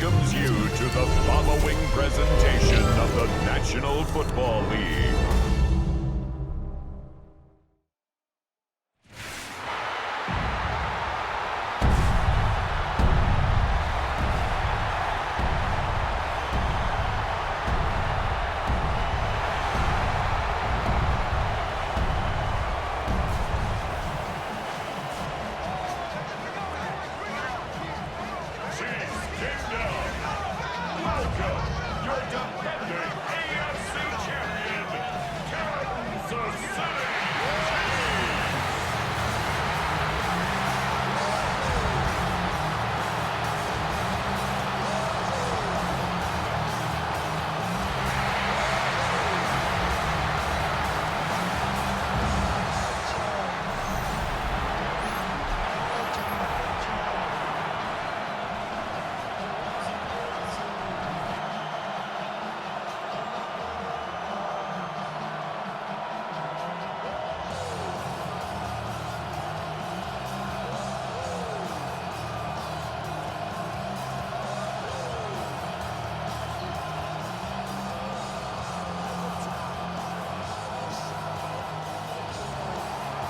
welcomes you to the following presentation of the National Football League.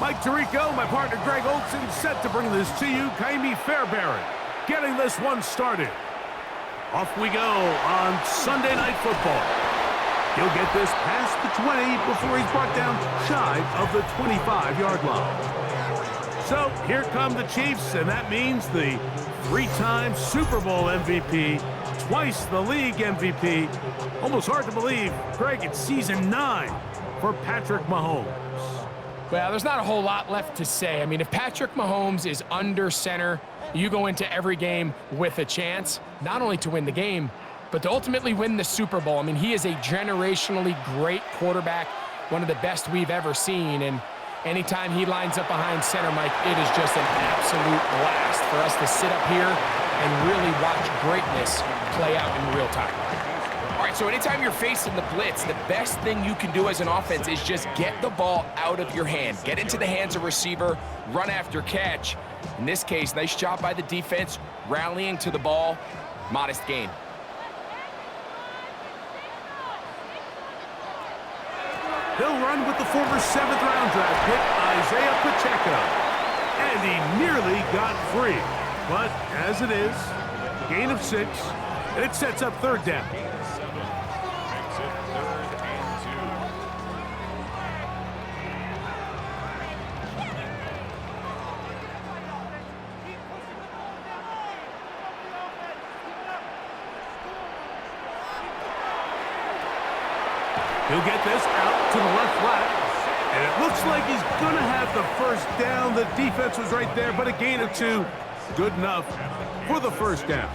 Mike Tirico, my partner Greg Olson, set to bring this to you. Kaimi Fairbairn getting this one started. Off we go on Sunday Night Football. He'll get this past the 20 before he's brought down shy of the 25-yard line. So here come the Chiefs, and that means the three-time Super Bowl MVP, twice the league MVP. Almost hard to believe, Greg, it's season 9 for Patrick Mahomes. Well, there's not a whole lot left to say. I mean, if Patrick Mahomes is under center, you go into every game with a chance, not only to win the game, but to ultimately win the Super Bowl. I mean, he is a generationally great quarterback, one of the best we've ever seen. And anytime he lines up behind center, Mike, it is just an absolute blast for us to sit up here and really watch greatness play out in real time. All right, so anytime you're facing the blitz, the best thing you can do as an offense is just get the ball out of your hand. Get into the hands of receiver, run after catch. In this case, nice job by the defense, rallying to the ball. Modest gain. He'll run with the former 7th-round draft pick, Isaiah Pacheco. And he nearly got free. But as it is, gain of 6, and it sets up 3rd down. He'll get this out to the left flat, and it looks like he's going to have the 1st down. The defense was right there, but a gain of 2. Good enough for the 1st down.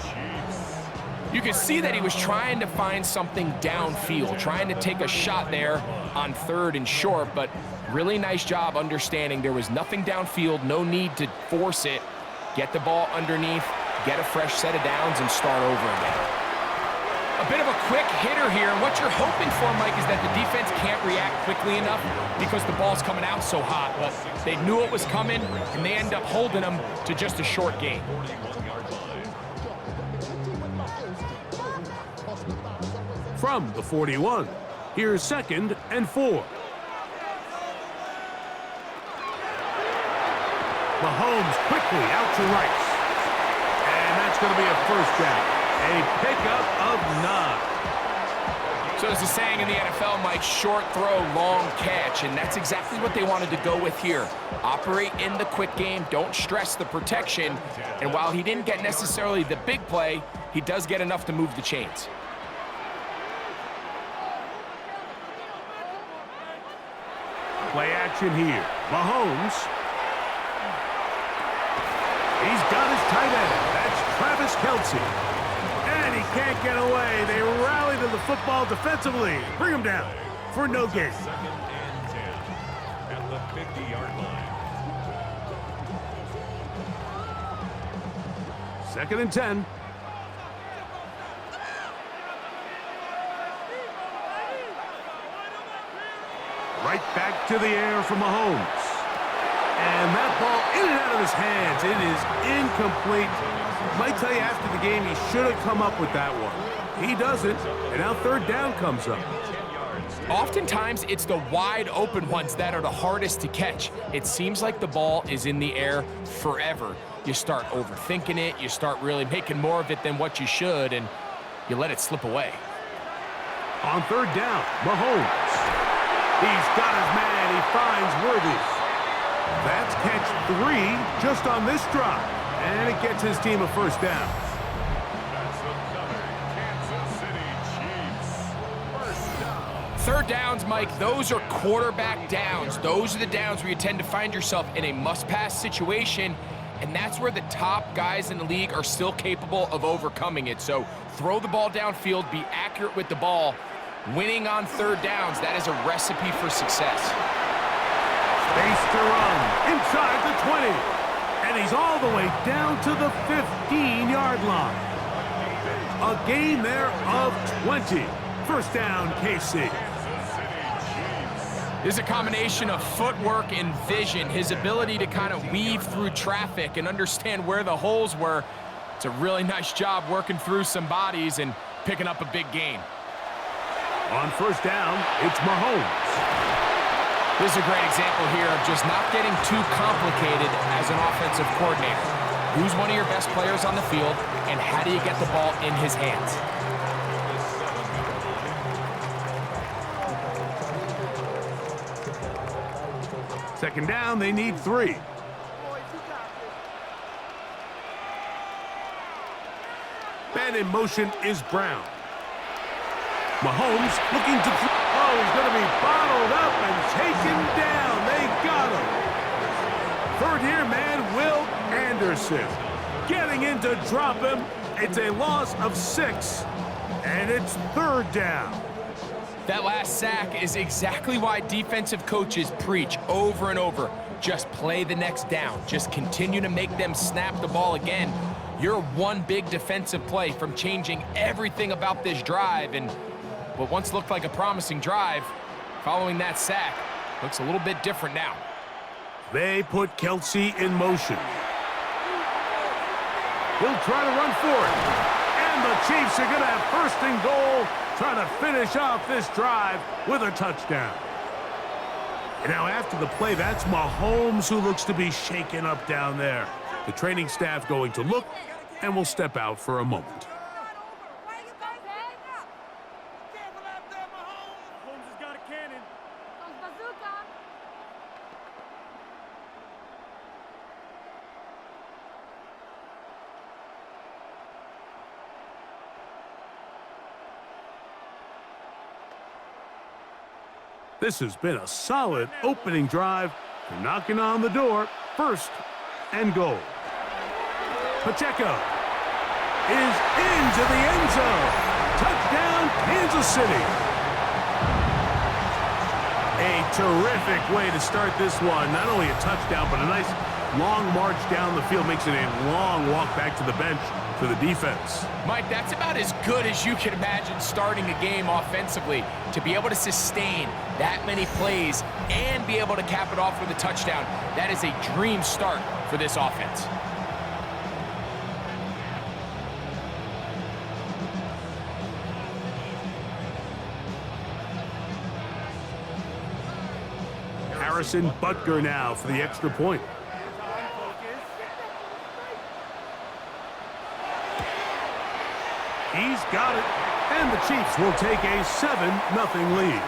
You can see that he was trying to find something downfield, trying to take a shot there on 3rd and short, but really nice job understanding there was nothing downfield, no need to force it. Get the ball underneath, get a fresh set of downs, and start over again. A bit of a quick hitter here, and what you're hoping for, Mike, is that the defense can't react quickly enough because the ball's coming out so hot. But they knew it was coming, and they end up holding them to just a short gain. From the 41, here's 2nd and 4. Mahomes quickly out to Rice. And that's going to be a 1st down. A pickup of 9. So there's a saying in the NFL, Mike, short throw, long catch, and that's exactly what they wanted to go with here. Operate in the quick game, don't stress the protection, and while he didn't get necessarily the big play, he does get enough to move the chains. Play action here. Mahomes. He's got his tight end. That's Travis Kelce. And he can't get away. They rally to the football defensively. Bring him down for no gain. 2nd and 10 at the 50-yard line. 2nd and 10. Right back to the air for Mahomes. And that ball in and out of his hands. It is incomplete. Might tell you after the game he should have come up with that one. He doesn't, and now third down comes up. Oftentimes, it's the wide open ones that are the hardest to catch. It seems like the ball is in the air forever. You start overthinking it, you start really making more of it than what you should, and you let it slip away. On third down, Mahomes. He's got his man, he finds Worthy. That's catch 3 just on this drive, and it gets his team a first down. Third downs, Mike, those are quarterback downs. Those are the downs where you tend to find yourself in a must-pass situation, and that's where the top guys in the league are still capable of overcoming it. So throw the ball downfield, be accurate with the ball. Winning on third downs, that is a recipe for success. Space to run inside the 20, and he's all the way down to the 15-yard line. A gain there of 20. First down, KC. This is a combination of footwork and vision, his ability to kind of weave through traffic and understand where the holes were. It's a really nice job working through some bodies and picking up a big gain. On first down, it's Mahomes. This is a great example here of just not getting too complicated as an offensive coordinator. Who's one of your best players on the field, and how do you get the ball in his hands? Second down, they need 3. Man in motion is Brown. Mahomes looking to throw. Oh, he's going to be bottled up and taken down. They got him. Third-year man, Will Anderson. Getting in to drop him. It's a loss of 6, and it's third down. That last sack is exactly why defensive coaches preach over and over. Just play the next down. Just continue to make them snap the ball again. You're one big defensive play from changing everything about this drive, and what once looked like a promising drive, following that sack, looks a little bit different now. They put Kelsey in motion. He'll try to run for it. And the Chiefs are going to have first and goal, trying to finish off this drive with a touchdown. And now after the play, that's Mahomes who looks to be shaken up down there. The training staff going to look, and will step out for a moment. This has been a solid opening drive. They're knocking on the door. First and goal. Pacheco is into the end zone. Touchdown, Kansas City. A terrific way to start this one. Not only a touchdown, but a nice long march down the field. Makes it a long walk back to the bench for the defense. Mike, that's about as good as you can imagine starting a game offensively. To be able to sustain that many plays and be able to cap it off with a touchdown, that is a dream start for this offense. Harrison Butker now for the extra point. He's got it, and the Chiefs will take a 7-0 lead.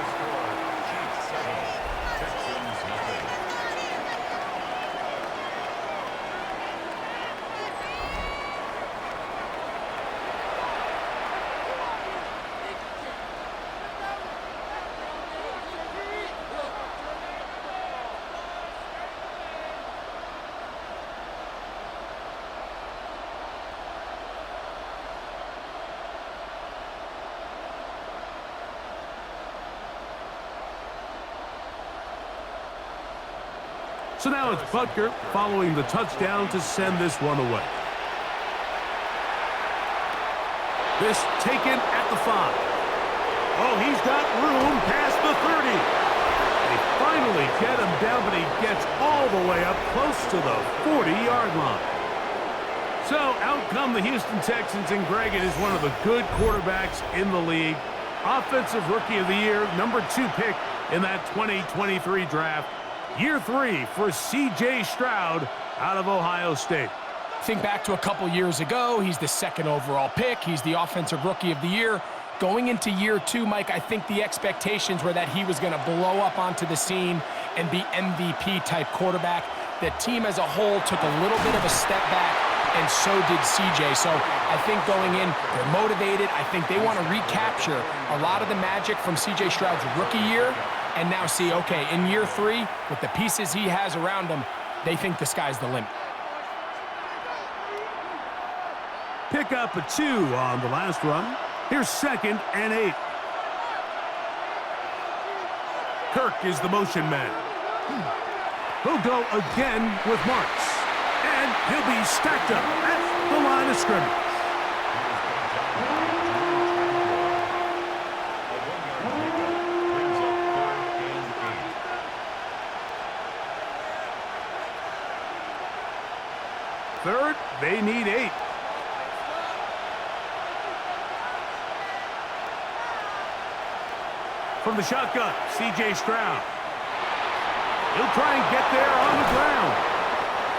So now it's Butker following the touchdown to send this one away. This taken at the 5. Oh, he's got room past the 30. They finally get him down, but he gets all the way up close to the 40-yard line. So out come the Houston Texans, and Greg, it is one of the good quarterbacks in the league. Offensive Rookie of the Year, number 2 pick in that 2023 draft. Year 3 for C.J. Stroud out of Ohio State. Think back to a couple years ago, he's the 2nd overall pick. He's the Offensive Rookie of the Year. Going into year 2, Mike, I think the expectations were that he was going to blow up onto the scene and be MVP-type quarterback. The team as a whole took a little bit of a step back, and so did CJ. So I think going in, they're motivated. I think they want to recapture a lot of the magic from CJ Stroud's rookie year and now see, okay, in year 3, with the pieces he has around him, they think the sky's the limit. Pick up a 2 on the last run. Here's 2nd and 8. Kirk is the motion man. He'll go again with Marks. And he'll be stacked up at the line of scrimmage. Third, they need 8. From the shotgun, C.J. Stroud. He'll try and get there on the ground.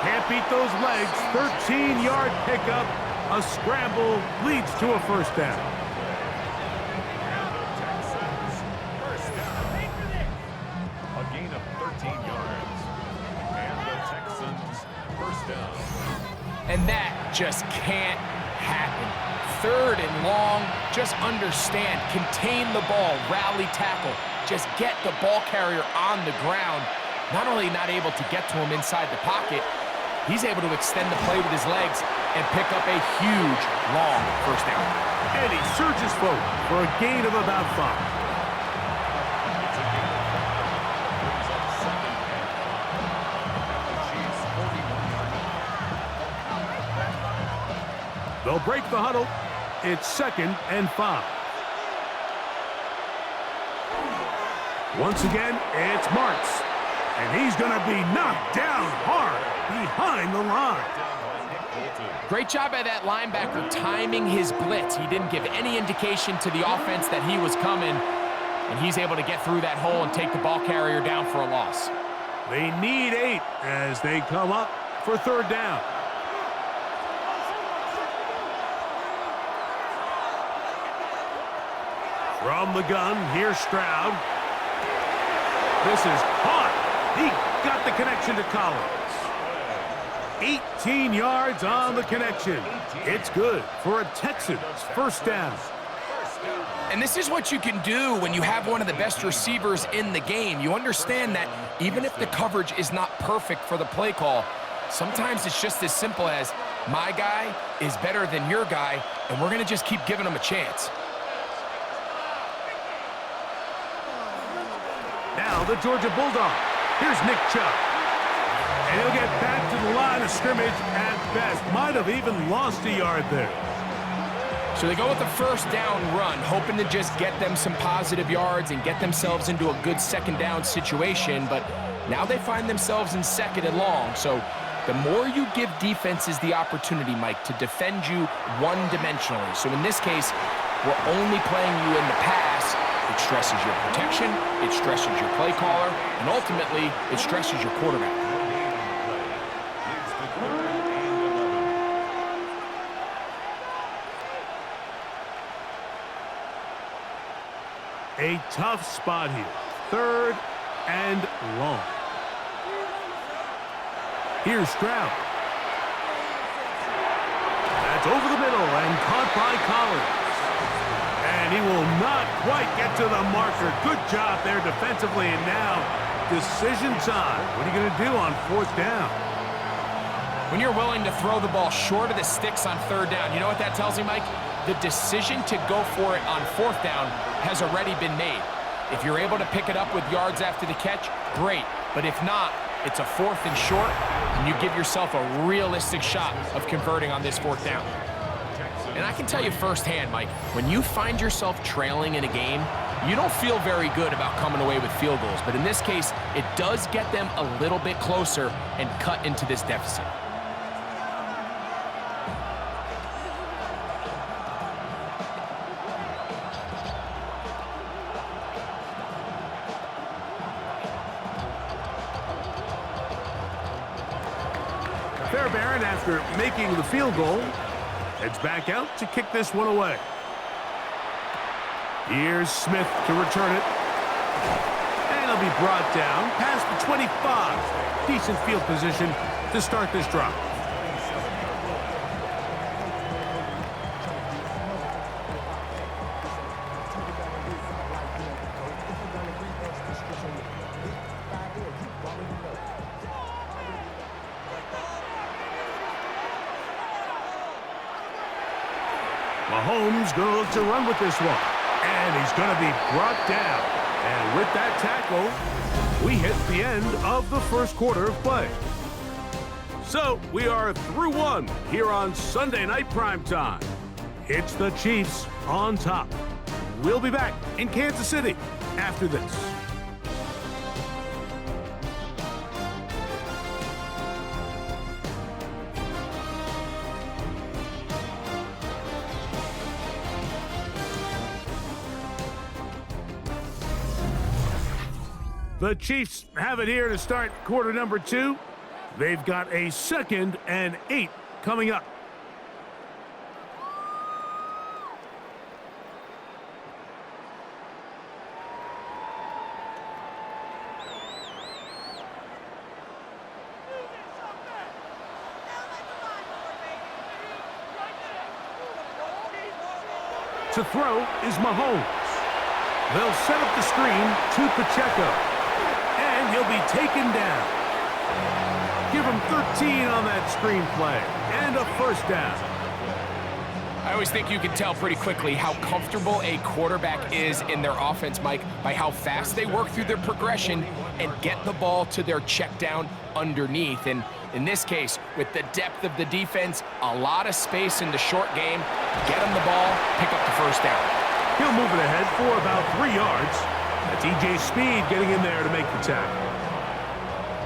Can't beat those legs. 13-yard pickup. A scramble leads to a first down. A gain of 13 yards. And the Texans first down. And that just can't happen. 3rd and long, just understand, contain the ball, rally tackle, just get the ball carrier on the ground. Not only not able to get to him inside the pocket, he's able to extend the play with his legs and pick up a huge, long first down. And he surges forward for a gain of about 5. They'll break the huddle. It's 2nd and 5. Once again, it's Marks. And he's going to be knocked down hard behind the line. Great job by that linebacker timing his blitz. He didn't give any indication to the offense that he was coming, and he's able to get through that hole and take the ball carrier down for a loss. They need 8 as they come up for 3rd down. From the gun, here's Stroud. This is caught. He got the connection to Collins. 18 yards on the connection. It's good for a Texans first down. And this is what you can do when you have one of the best receivers in the game. You understand that even if the coverage is not perfect for the play call, sometimes it's just as simple as my guy is better than your guy, and we're going to just keep giving him a chance. Now the Georgia Bulldog. Here's Nick Chubb. And he'll get back to the line of scrimmage at best. Might have even lost a yard there. So they go with the first down run, hoping to just get them some positive yards and get themselves into a good 2nd down situation. But now they find themselves in 2nd and long. So the more you give defenses the opportunity, Mike, to defend you one-dimensionally. So in this case, we're only playing you in the pass. It stresses your protection, it stresses your play caller, and ultimately, it stresses your quarterback. A tough spot here. 3rd and long. Here's Stroud. That's over the middle and caught by Collins. And he will not quite get to the marker. Good job there defensively. And now, decision time. What are you going to do on 4th down? When you're willing to throw the ball short of the sticks on 3rd down, you know what that tells me, Mike? The decision to go for it on 4th down has already been made. If you're able to pick it up with yards after the catch, great. But if not, it's a 4th and short, and you give yourself a realistic shot of converting on this 4th down. And I can tell you firsthand, Mike, when you find yourself trailing in a game, you don't feel very good about coming away with field goals. But in this case, it does get them a little bit closer and cut into this deficit. Fairbairn, after making the field goal, heads back out to kick this one away. Here's Smith to return it. And he'll be brought down past the 25. Decent field position to start this drive. Mahomes going to look to run with this one. And he's going to be brought down. And with that tackle, we hit the end of the first quarter of play. So we are through one here on Sunday Night Primetime. It's the Chiefs on top. We'll be back in Kansas City after this. The Chiefs have it here to start quarter number 2. They've got a 2nd and 8 coming up. To throw is Mahomes. They'll set up the screen to Pacheco. And he'll be taken down. Give him 13 on that screenplay. And a first down. I always think you can tell pretty quickly how comfortable a quarterback is in their offense, Mike, by how fast they work through their progression and get the ball to their check down underneath. And in this case, with the depth of the defense, a lot of space in the short game, get him the ball, pick up the first down. He'll move it ahead for about 3 yards. That's E.J. Speed getting in there to make the tackle.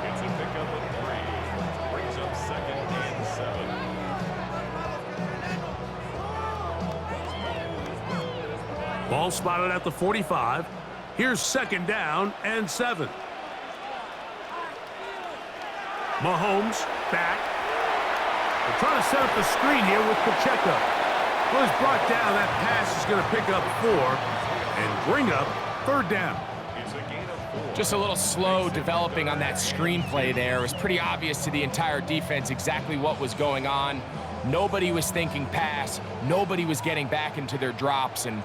It's a pickup of 3. Brings up 2nd and 7. Ball spotted at the 45. Here's 2nd down and 7. Mahomes back. They're trying to set up the screen here with Pacheco. Well, he's brought down. That pass is going to pick up 4 and bring up 3rd down. It's a gain of 4. Just a little slow developing on that screenplay there. It was pretty obvious to the entire defense exactly what was going on. Nobody was thinking pass. Nobody was getting back into their drops, and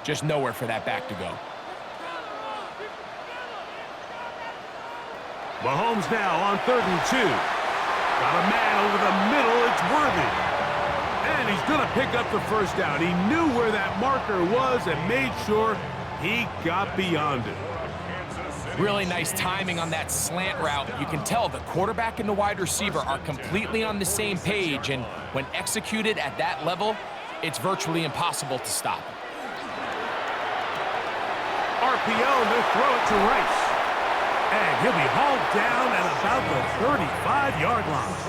just nowhere for that back to go. Mahomes now on 3rd and 2. Got a man over the middle. It's Worthy. And he's going to pick up the first down. He knew where that marker was and made sure he got beyond it. Really nice timing on that slant route. You can tell the quarterback and the wide receiver are completely on the same page, and when executed at that level, it's virtually impossible to stop. RPO, they'll throw it to Rice. And he'll be hauled down at about the 35-yard line.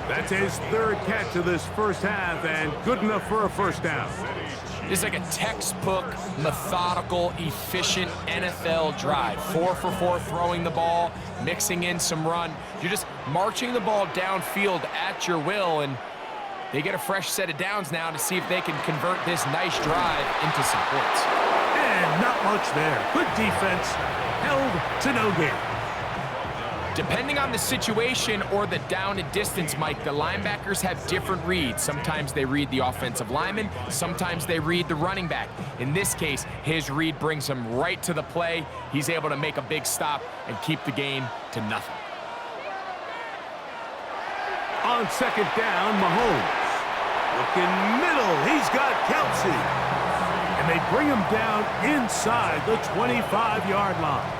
That's his 3rd catch of this first half, and good enough for a first down. This is like a textbook, methodical, efficient NFL drive. 4 for 4 throwing the ball, mixing in some run. You're just marching the ball downfield at your will, and they get a fresh set of downs now to see if they can convert this nice drive into some points. And not much there. Good defense, held to no gain. Depending on the situation or the down and distance, Mike, the linebackers have different reads. Sometimes they read the offensive lineman, sometimes they read the running back. In this case, his read brings him right to the play. He's able to make a big stop and keep the game to nothing. On 2nd down, Mahomes. Looking middle, he's got Kelsey. And they bring him down inside the 25-yard line.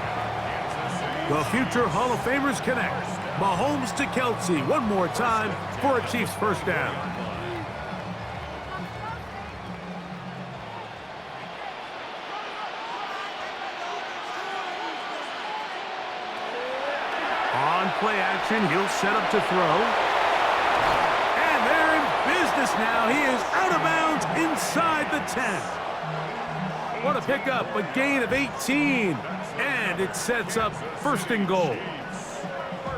The future Hall of Famers connect. Mahomes to Kelsey one more time for a Chiefs first down. play action. He'll set up to throw. And they're in business now. He is out of bounds inside the 10. What a pickup, a gain of 18. And it sets up first and goal.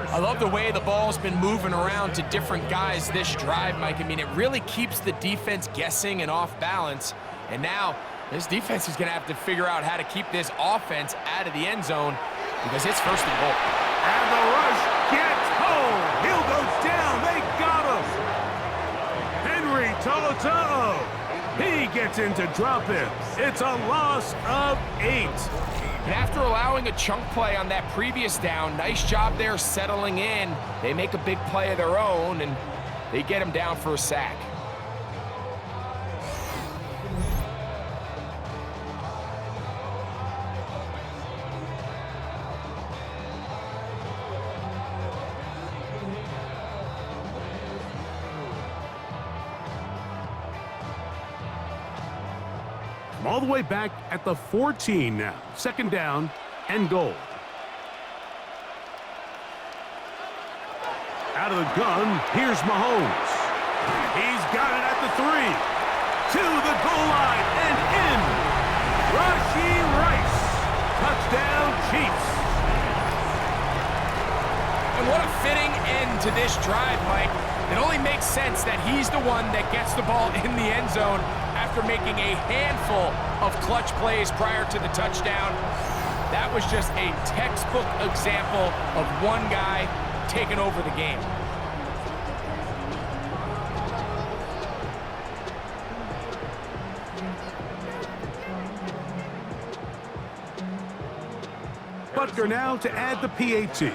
I love the way the ball's been moving around to different guys this drive, Mike. I mean, it really keeps the defense guessing and off balance. And now this defense is going to have to figure out how to keep this offense out of the end zone because it's first and goal. And the rush gets home. He'll go down. They got him. Henry To'o. He gets into drop it. It's a loss of 8. And after allowing a chunk play on that previous down, nice job there settling in. They make a big play of their own, and they get him down for a sack. All the way back at the 14 now. Second down and goal. Out of the gun, here's Mahomes. He's got it at the 3. To the goal line and in. Rashee Rice. Touchdown, Chiefs. And what a fitting end to this drive, Mike. It only makes sense that he's the one that gets the ball in the end zone after making a handful of clutch plays prior to the touchdown. That was just a textbook example of one guy taking over the game. Butker now to add the PAT.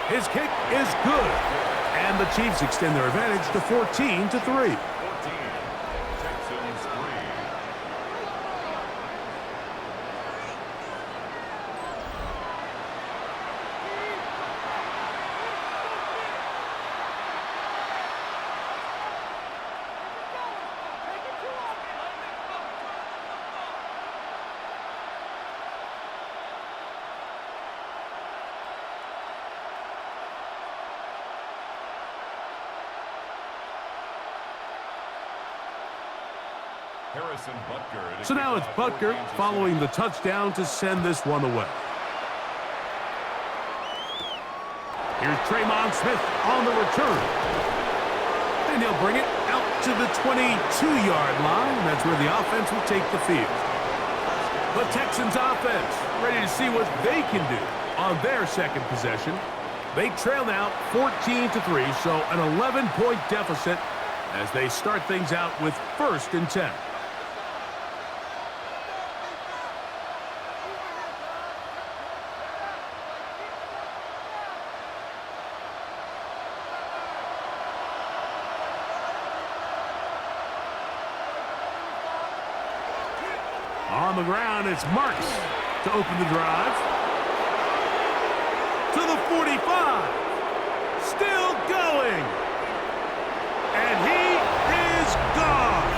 His kick is good. And the Chiefs extend their advantage to 14-3. 14, Texans 3. So now it's Butker following the touchdown to send this one away. Here's Tremon Smith on the return. And he'll bring it out to the 22-yard line. That's where the offense will take the field. The Texans offense ready to see what they can do on their second possession. They trail now 14-3, so an 11-point deficit as they start things out with 1st and 10. On the ground, it's Marks to open the drive. To the 45. Still going. And he is gone.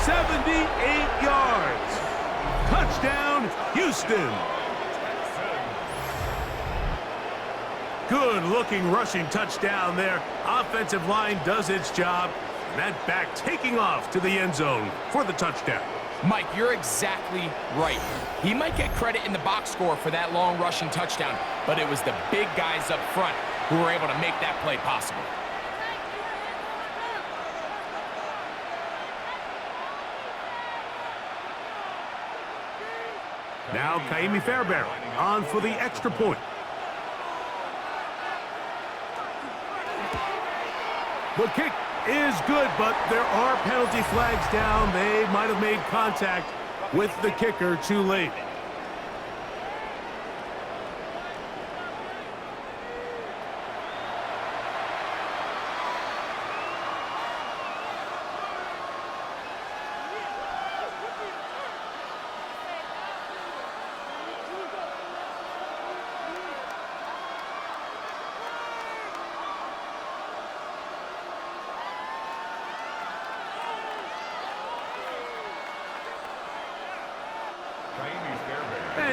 78 yards. Touchdown, Houston. Good-looking rushing touchdown there. Offensive line does its job. And that back taking off to the end zone for the touchdown. Mike, you're exactly right. He might get credit in the box score for that long rushing touchdown, but it was the big guys up front who were able to make that play possible. Now Kaimi Fairbairn on for the extra point. The kick is good, but there are penalty flags down. They might have made contact with the kicker too late.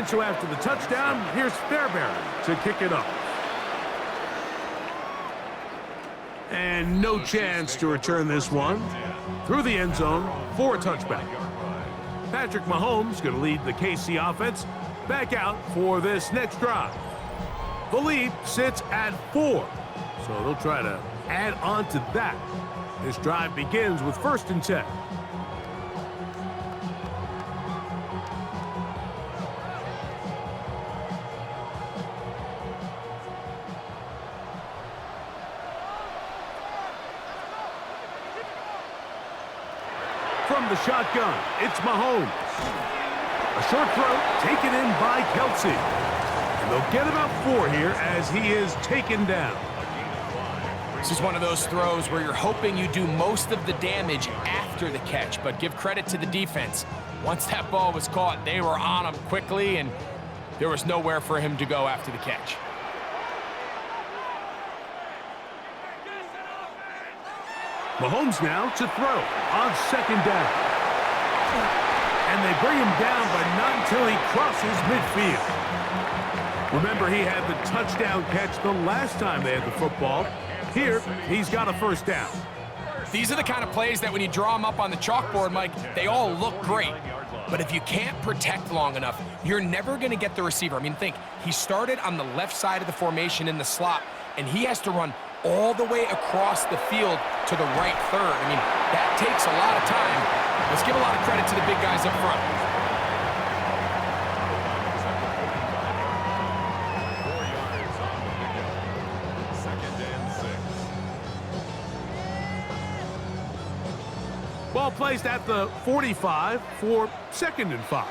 And so after the touchdown, here's Fairbairn to kick it off. And no chance to return this one. Through the end zone for a touchback. Patrick Mahomes going to lead the KC offense back out for this next drive. The lead sits at 4, so they'll try to add on to that. This drive begins with 1st and 10. From the shotgun, it's Mahomes. A short throw taken in by Kelsey. And they'll get about 4 here as he is taken down. This is one of those throws where you're hoping you do most of the damage after the catch, but give credit to the defense. Once that ball was caught, they were on him quickly, and there was nowhere for him to go after the catch. Mahomes now to throw on 2nd down. And they bring him down, but not until he crosses midfield. Remember, he had the touchdown catch the last time they had the football. Here, he's got a 1st down. These are the kind of plays that when you draw them up on the chalkboard, Mike, they all look great. But if you can't protect long enough, you're never going to get the receiver. I mean, think, he started on the left side of the formation in the slot, and he has to run all the way across the field to the right third. I mean, that takes a lot of time. Let's give a lot of credit to the big guys up front. 4 yards on the pickup. 2nd and 6. Ball placed at the 45 for 2nd and 5.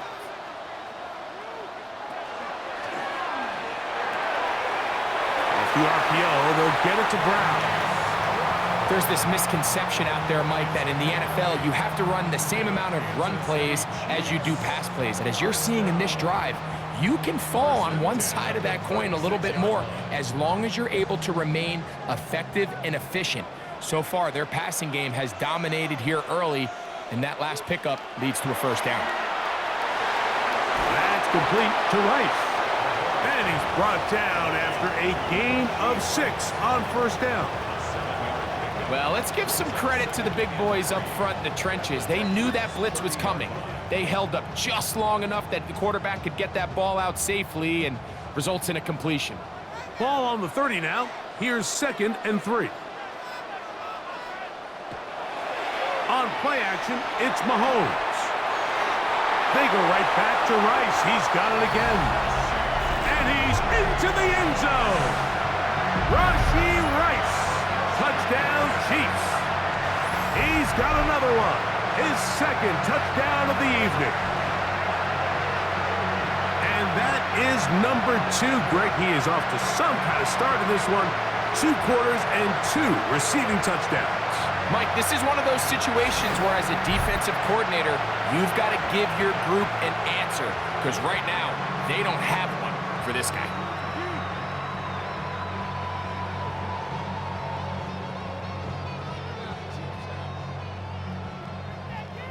Off the RPO, they'll get it to Brown. There's this misconception out there, Mike, that in the NFL, you have to run the same amount of run plays as you do pass plays. And as you're seeing in this drive, you can fall on one side of that coin a little bit more as long as you're able to remain effective and efficient. So far, their passing game has dominated here early, and that last pickup leads to a 1st down. That's complete to Rice. And he's brought down after a gain of 6 on 1st down. Well, let's give some credit to the big boys up front in the trenches. They knew that blitz was coming. They held up just long enough that the quarterback could get that ball out safely and results in a completion. Ball on the 30 now. Here's 2nd and 3. On play action, it's Mahomes. They go right back to Rice. He's got it again. And he's into the end zone. Rashee Rice. Touchdown, Chiefs. He's got another one. His 2nd touchdown of the evening. And that is number 2. Greg, he is off to some kind of start in this one. 2 quarters and 2 receiving touchdowns. Mike, this is one of those situations where as a defensive coordinator, you've got to give your group an answer. Because right now, they don't have one for this guy.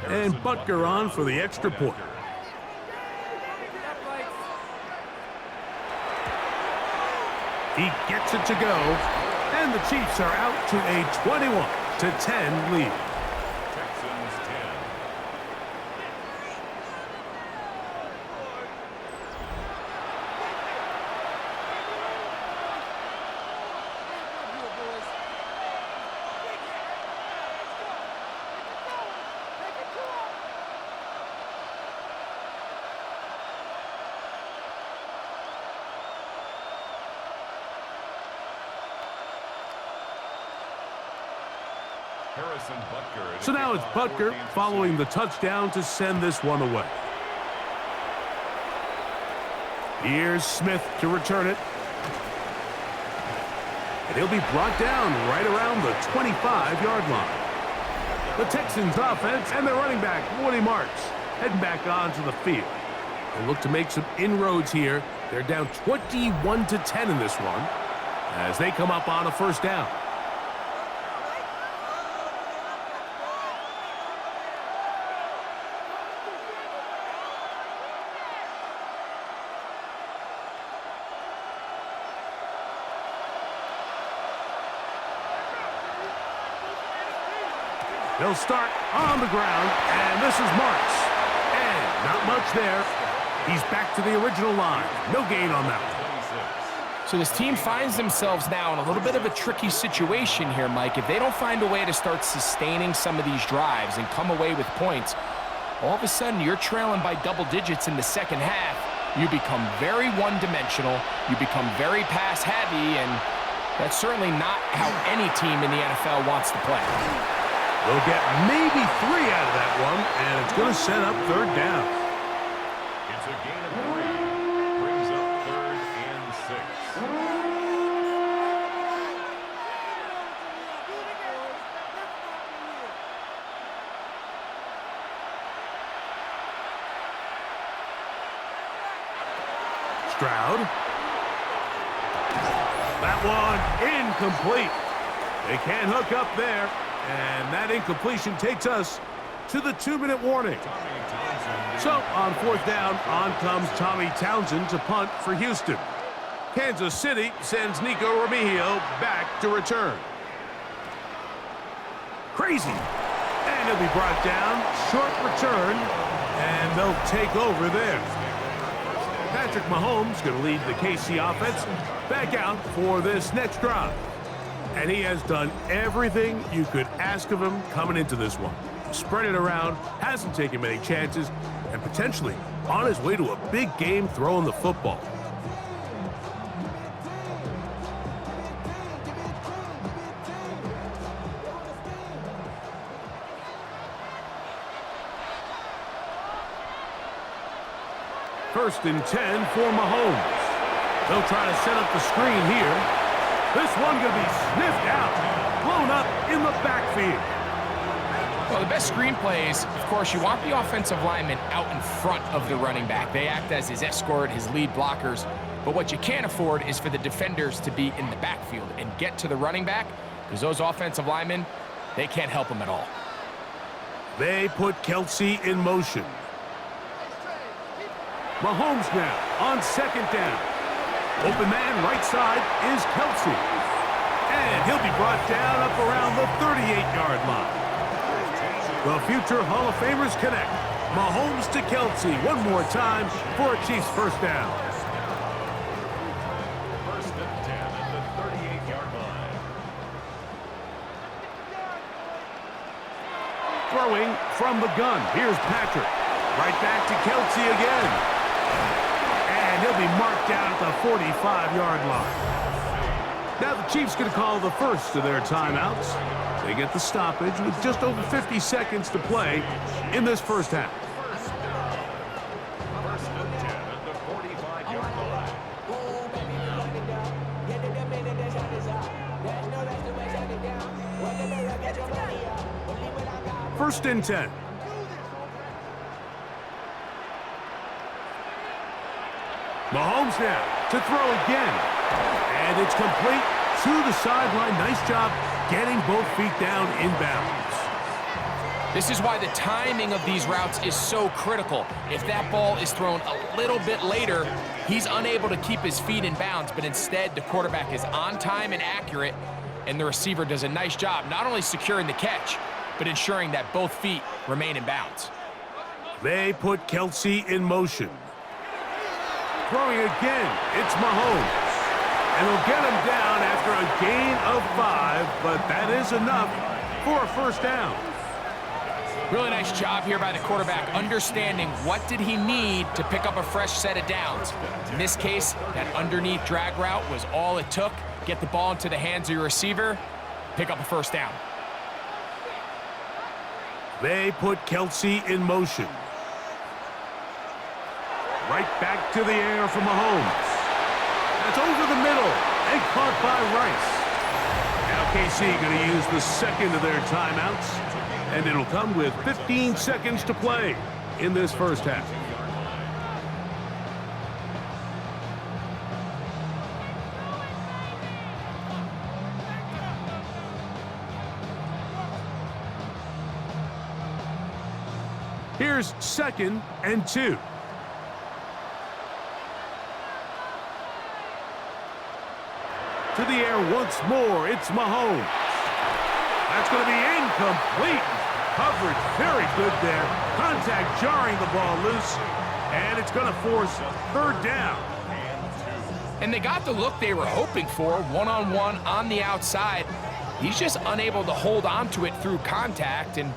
And Butker on for the extra point. He gets it to go, and the Chiefs are out to a 21-10 lead. Texans 10. So now it's Butker following the touchdown to send this one away. Here's Smith to return it. And he'll be brought down right around the 25-yard line. The Texans offense and their running back, Woody Marks, heading back onto the field. They look to make some inroads here. They're down 21-10 in this one as they come up on a 1st down. He'll start on the ground, and this is Marks. And not much there. He's back to the original line. No gain on that one. So this team finds themselves now in a little bit of a tricky situation here, Mike. If they don't find a way to start sustaining some of these drives and come away with points, all of a sudden you're trailing by double digits in the second half. You become very one-dimensional. You become very pass-heavy, and that's certainly not how any team in the NFL wants to play. They'll get maybe 3 out of that one, and it's going to set up third down. It's a gain of 3. Brings up 3rd and 6. Stroud. That one incomplete. They can't hook up there, and that incompletion takes us to the 2-minute warning. So on 4th down, on comes Tommy Townsend to punt for Houston. Kansas City sends Nico Remigio back to return. Crazy. And he'll be brought down. Short return, and they'll take over there. Patrick Mahomes going to lead the KC offense back out for this next drive. And he has done everything you could ask of him coming into this one. Spread it around, hasn't taken many chances, and potentially on his way to a big game throwing the football. First and 10 for Mahomes. They'll try to set up the screen here. This one going to be sniffed out, blown up in the backfield. Well, the best screenplays, of course, you want the offensive lineman out in front of the running back. They act as his escort, his lead blockers. But what you can't afford is for the defenders to be in the backfield and get to the running back, because those offensive linemen, they can't help him at all. They put Kelsey in motion. Mahomes now on 2nd down. Open man right side is Kelsey. And he'll be brought down up around the 38-yard line. The future Hall of Famers connect. Mahomes to Kelsey one more time for a Chiefs first down. First and 10 at the 38-yard line. Throwing from the gun. Here's Patrick. Right back to Kelsey again. And he'll be marked down at the 45-yard line. Now the Chiefs going to call the first of their timeouts. They get the stoppage with just over 50 seconds to play in this first half. First and 10 at the 45-yard line. First and 10. Mahomes now to throw again. And it's complete to the sideline. Nice job getting both feet down inbounds. This is why the timing of these routes is so critical. If that ball is thrown a little bit later, he's unable to keep his feet in bounds, but instead the quarterback is on time and accurate, and the receiver does a nice job not only securing the catch, but ensuring that both feet remain in bounds. They put Kelsey in motion. Throwing again, it's Mahomes. And he'll get him down after a gain of 5, but that is enough for a first down. Really nice job here by the quarterback, understanding what did he need to pick up a fresh set of downs. In this case, that underneath drag route was all it took. Get the ball into the hands of your receiver, pick up a first down. They put Kelsey in motion. Right back to the air for Mahomes. That's over the middle and caught by Rice. Now KC going to use the second of their timeouts, and it'll come with 15 seconds to play in this first half. Here's 2nd and 2. To the air once more, it's Mahomes. That's going to be incomplete. Coverage very good there. Contact jarring the ball loose. And it's going to force third down. And they got the look they were hoping for, one-on-one on the outside. He's just unable to hold on to it through contact, and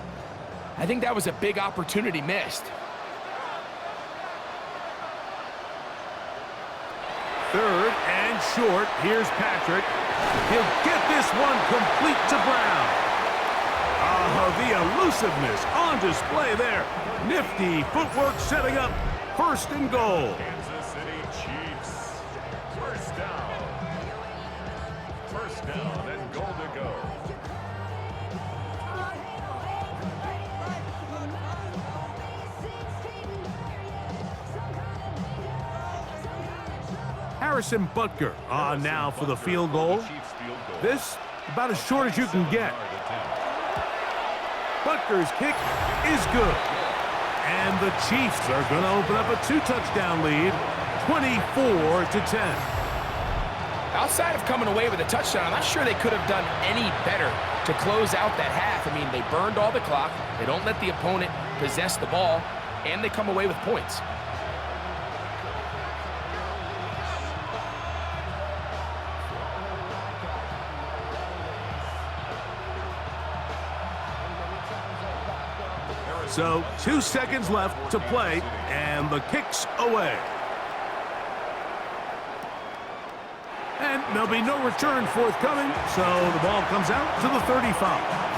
I think that was a big opportunity missed. Third and short. Here's Patrick. He'll get this one complete to Brown. Oh, the elusiveness on display there. Nifty footwork setting up first and goal. Kansas City Chiefs. First down. First down and goal to go. Harrison Butker on now for the field goal. This about as short as you can get. Butker's kick is good. And the Chiefs are going to open up a 2-touchdown lead, 24-10. Outside of coming away with a touchdown, I'm not sure they could have done any better to close out that half. I mean, they burned all the clock, they don't let the opponent possess the ball, and they come away with points. So 2 seconds left to play, and the kick's away. And there'll be no return forthcoming, so the ball comes out to the 35.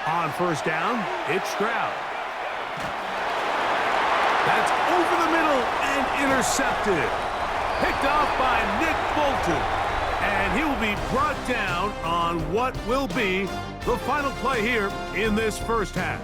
On first down, it's Stroud. That's over the middle and intercepted. Picked off by Nick Bolton. And he will be brought down on what will be the final play here in this first half.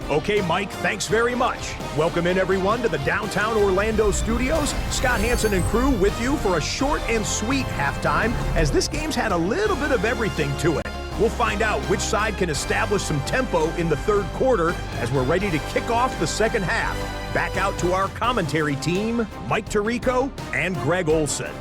Okay, Mike, thanks very much. Welcome in, everyone, to the downtown Orlando studios. Scott Hansen and crew with you for a short and sweet halftime, as this game's had a little bit of everything to it. We'll find out which side can establish some tempo in the third quarter as we're ready to kick off the second half. Back out to our commentary team, Mike Tirico and Greg Olson.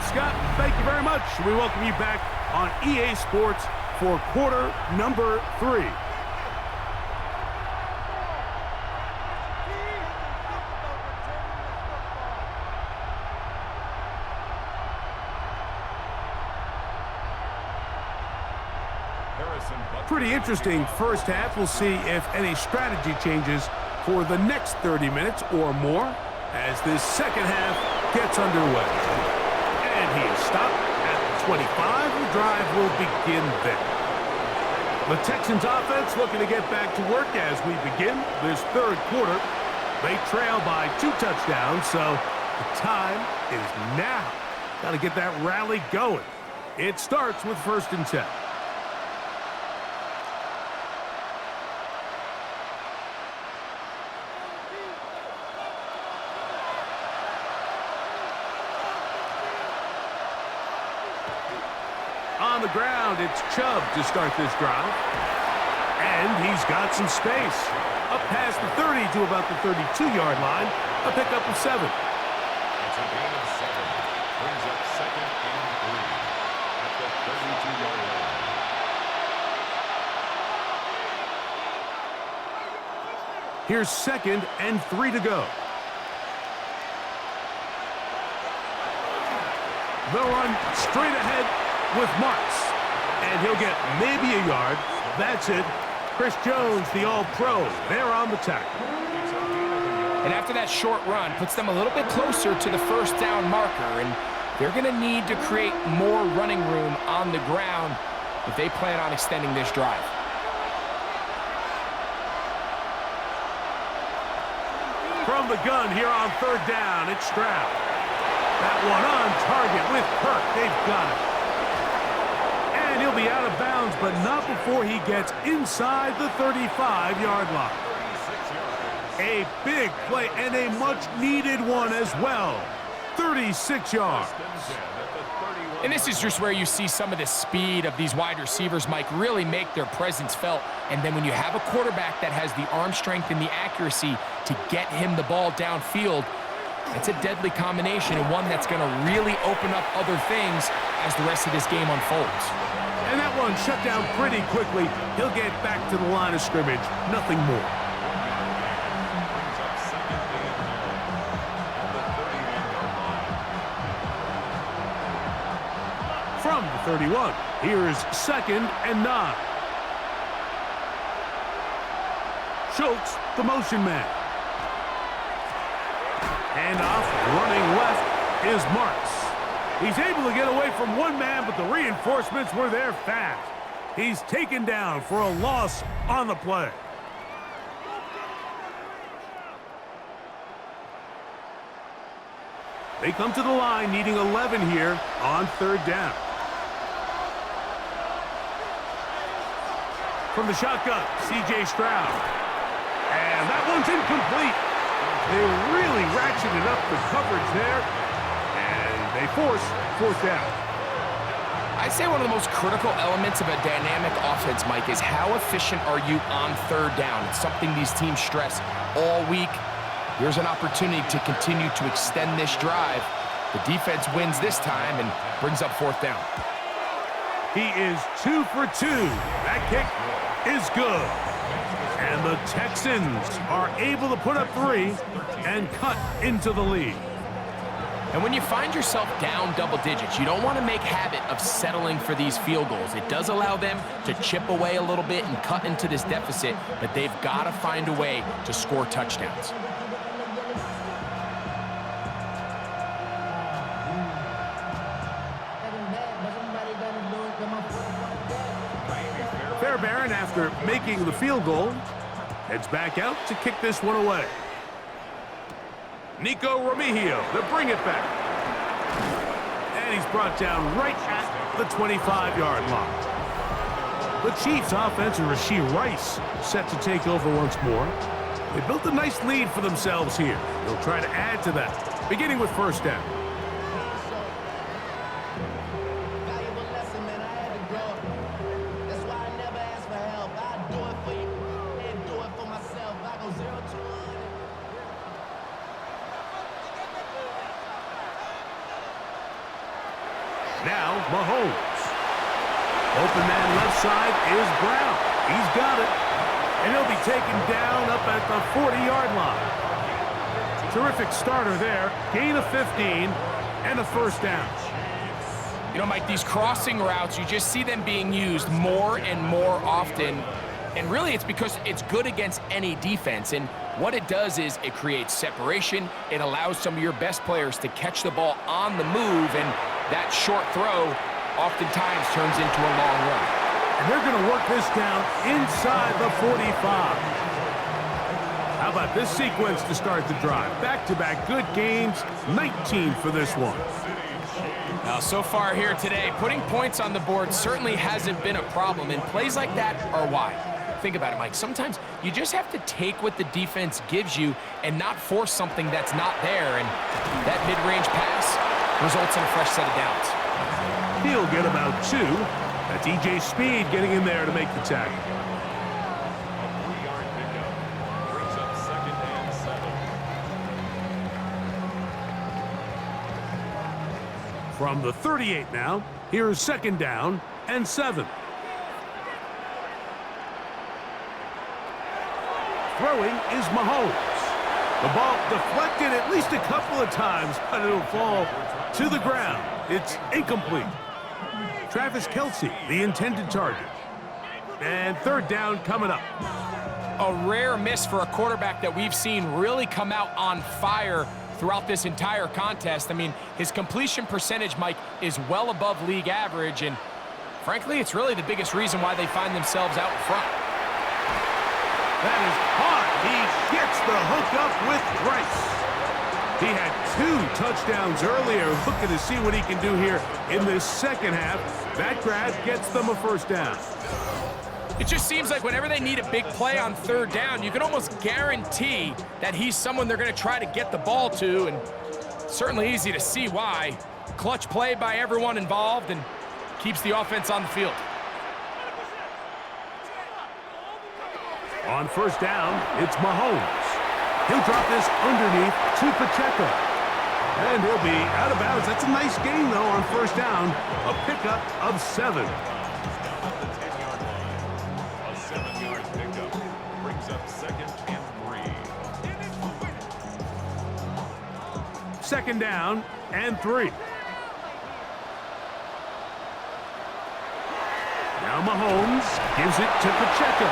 Scott, thank you very much. We welcome you back on EA Sports for quarter number 3. Pretty interesting first half. We'll see if any strategy changes for the next 30 minutes or more as this second half gets underway. And he is stopped at the 25. The drive will begin there. The Texans offense looking to get back to work as we begin this third quarter. They trail by 2 touchdowns, so the time is now. Got to get that rally going. It starts with 1st and 10. On the ground, it's Chubb to start this drive. And he's got some space. Up past the 30 to about the 32-yard line. A pickup of 7. It's a gain of 7. Brings up 2nd and 3 at the 32-yard line. Here's 2nd and 3 to go. They'll run straight ahead with Marks, and he'll get maybe a yard. That's it. Chris Jones, the All-Pro, there on the tackle. And after that short run, puts them a little bit closer to the first down marker, and they're going to need to create more running room on the ground if they plan on extending this drive. From from the gun here on third down. It's Stroud. That one on target with Kirk. They've got it. And he'll be out of bounds, but not before he gets inside the 35-yard line. A big play and a much-needed one as well. 36 yards. And this is just where you see some of the speed of these wide receivers, Mike, really make their presence felt. And then when you have a quarterback that has the arm strength and the accuracy to get him the ball downfield, it's a deadly combination and one that's going to really open up other things as the rest of this game unfolds. And that one shut down pretty quickly. He'll get back to the line of scrimmage. Nothing more. From the 31, here's 2nd and 9. Schultz, the motion man. And off, running left is Marks. He's able to get away from one man, but the reinforcements were there fast. He's taken down for a loss on the play. They come to the line needing 11 here on third down. From the shotgun, C.J. Stroud. And that one's incomplete. They really ratcheted up the coverage there, and they force fourth down. I'd say one of the most critical elements of a dynamic offense, Mike, is how efficient are you on third down? It's something these teams stress all week. Here's an opportunity to continue to extend this drive. The defense wins this time and brings up fourth down. He is 2 for 2. That kick is good. And the Texans are able to put up 3 and cut into the lead. And when you find yourself down double digits, you don't want to make habit of settling for these field goals. It does allow them to chip away a little bit and cut into this deficit, but they've got to find a way to score touchdowns. Fairbairn, after making the field goal, heads back out to kick this one away. Nico Remigio to bring it back. And he's brought down right at the 25-yard line. The Chiefs' offense, Rashee Rice, set to take over once more. They built a nice lead for themselves here. They'll try to add to that, beginning with first down. Now, Mahomes. Open man left side is Brown. He's got it. And he'll be taken down up at the 40-yard line. Terrific starter there. Gain of 15 and a first down. You know, Mike, these crossing routes, you just see them being used more and more often. And really, it's because it's good against any defense. And what it does is it creates separation. It allows some of your best players to catch the ball on the move. And that short throw oftentimes turns into a long run. And they're going to work this down inside the 45. How about this sequence to start the drive? Back-to-back good gains, 19 for this one. Now, so far here today, putting points on the board certainly hasn't been a problem, and plays like that are why. Think about it, Mike. Sometimes you just have to take what the defense gives you and not force something that's not there, and that mid-range pass results in a fresh set of downs. He'll get about 2. That's E.J. Speed getting in there to make the tackle. A 3-yard pickup brings up 2nd and 7. From the 38 now, here's 2nd down and 7. Throwing is Mahomes. The ball deflected at least a couple of times, but it'll fall to the ground. It's incomplete. Travis Kelce, the intended target. And 3rd down coming up. A rare miss for a quarterback that we've seen really come out on fire throughout this entire contest. I mean, his completion percentage, Mike, is well above league average, and frankly, it's really the biggest reason why they find themselves out in front. That is hot. He gets the hook up with grace. He had 2 touchdowns earlier. Looking to see what he can do here in this second half. That grab gets them a first down. It just seems like whenever they need a big play on third down, you can almost guarantee that he's someone they're going to try to get the ball to, and certainly easy to see why. Clutch play by everyone involved and keeps the offense on the field. On first down, it's Mahomes. He'll drop this underneath to Pacheco. And he'll be out of bounds. That's a nice gain, though, on first down. A pickup of 7. A 7-yard pickup brings up 2nd and 3. Second down and 3. Now Mahomes gives it to Pacheco.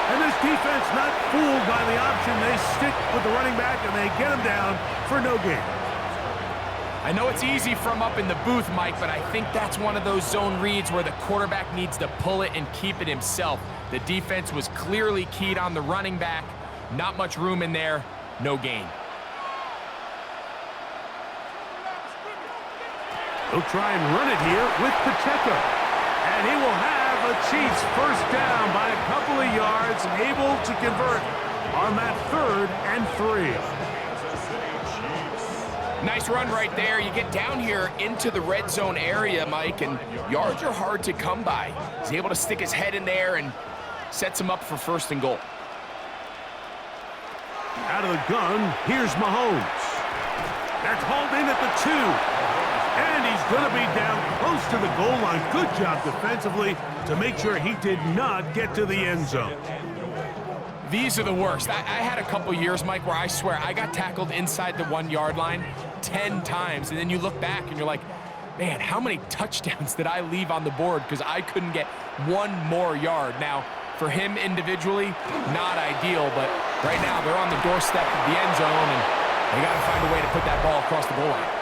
And this defense not fooled by the option. They stick with the running back, and they get him down for no gain. I know it's easy from up in the booth, Mike, but I think that's one of those zone reads where the quarterback needs to pull it and keep it himself. The defense was clearly keyed on the running back. Not much room in there. No gain. He'll try and run it here with Pacheco. And he will have the Chiefs first down by a couple of yards, able to convert on that 3rd and 3. Nice run right there. You get down here into the red zone area, Mike, and yards are hard to come by. He's able to stick his head in there and sets him up for 1st and goal. Out of the gun, here's Mahomes. That's hauled in at the 2. And he's going to be down close to the goal line. Good job defensively to make sure he did not get to the end zone. These are the worst. I had a couple years, Mike, where I swear I got tackled inside the 1-yard line 10 times. And then you look back and you're like, man, how many touchdowns did I leave on the board because I couldn't get 1 more yard? Now, for him individually, not ideal, but right now they're on the doorstep of the end zone, and they got to find a way to put that ball across the goal line.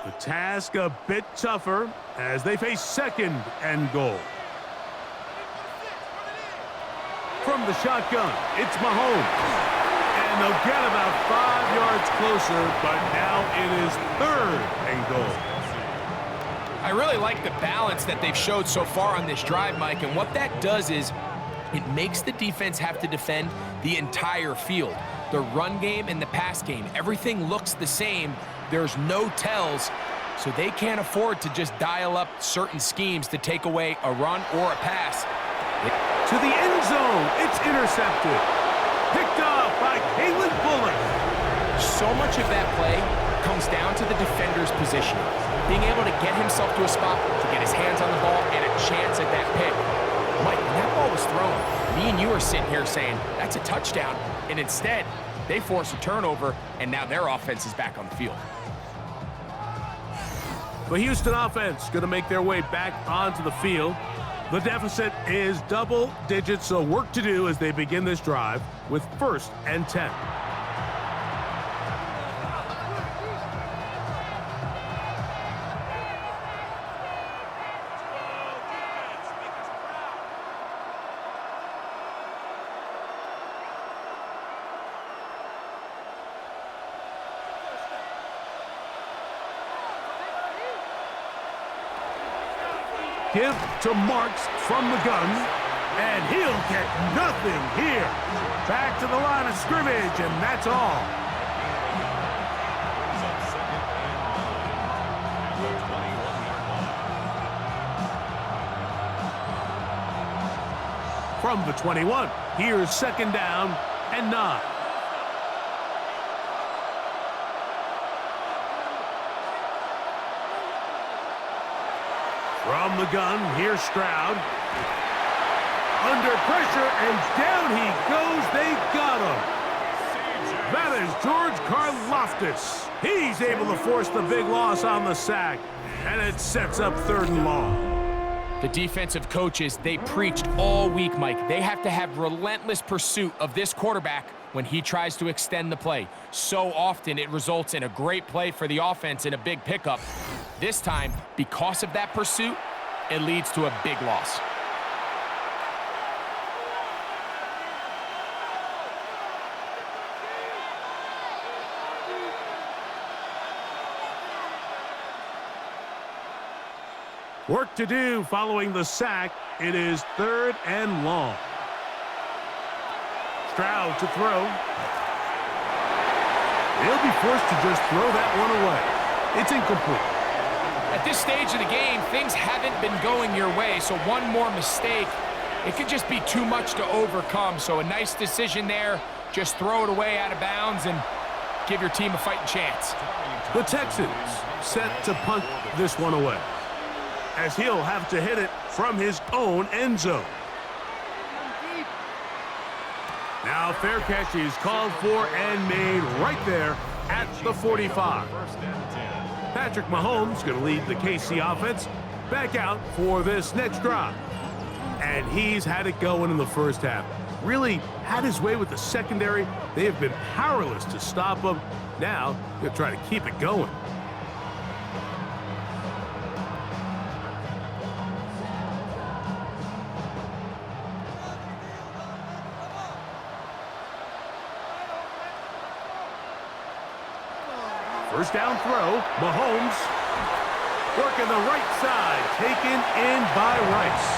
The task a bit tougher as they face 2nd and goal. From the shotgun, it's Mahomes. And they'll get about 5 yards closer, but now it is 3rd and goal. I really like the balance that they've showed so far on this drive, Mike, and what that does is it makes the defense have to defend the entire field. The run game and the pass game, everything looks the same. There's no tells, so they can't afford to just dial up certain schemes to take away a run or a pass. To the end zone, it's intercepted. Picked off by Kalen Bullock. So much of that play comes down to the defender's position. Being able to get himself to a spot to get his hands on the ball and a chance at that pick. Mike, when that ball was thrown, me and you are sitting here saying, that's a touchdown. And instead, they force a turnover, and now their offense is back on the field. The Houston offense going to make their way back onto the field. The deficit is double digits, so work to do as they begin this drive with 1st and 10. Give to Marks from the gun, and he'll get nothing here. Back to the line of scrimmage, and that's all. From the 21, here's 2nd down and 9. From the gun, here's Stroud. Under pressure, and down he goes. They got him. That is George Karlaftis. He's able to force the big loss on the sack, and it sets up 3rd and long. The defensive coaches, they preached all week, Mike. They have to have relentless pursuit of this quarterback when he tries to extend the play. So often it results in a great play for the offense and a big pickup. This time, because of that pursuit, it leads to a big loss. Work to do following the sack. It is 3rd and long. Stroud to throw. He'll be forced to just throw that one away. It's incomplete. At this stage of the game, things haven't been going your way, so one more mistake, it could just be too much to overcome. So a nice decision there. Just throw it away out of bounds and give your team a fighting chance. The Texans set to punt this one away, as he'll have to hit it from his own end zone. Now fair catch is called for and made right there at the 45. Patrick Mahomes going to lead the KC offense back out for this next drive. And he's had it going in the first half. Really had his way with the secondary. They have been powerless to stop him. Now he'll try to keep it going. First down throw, Mahomes working the right side, taken in by Rice.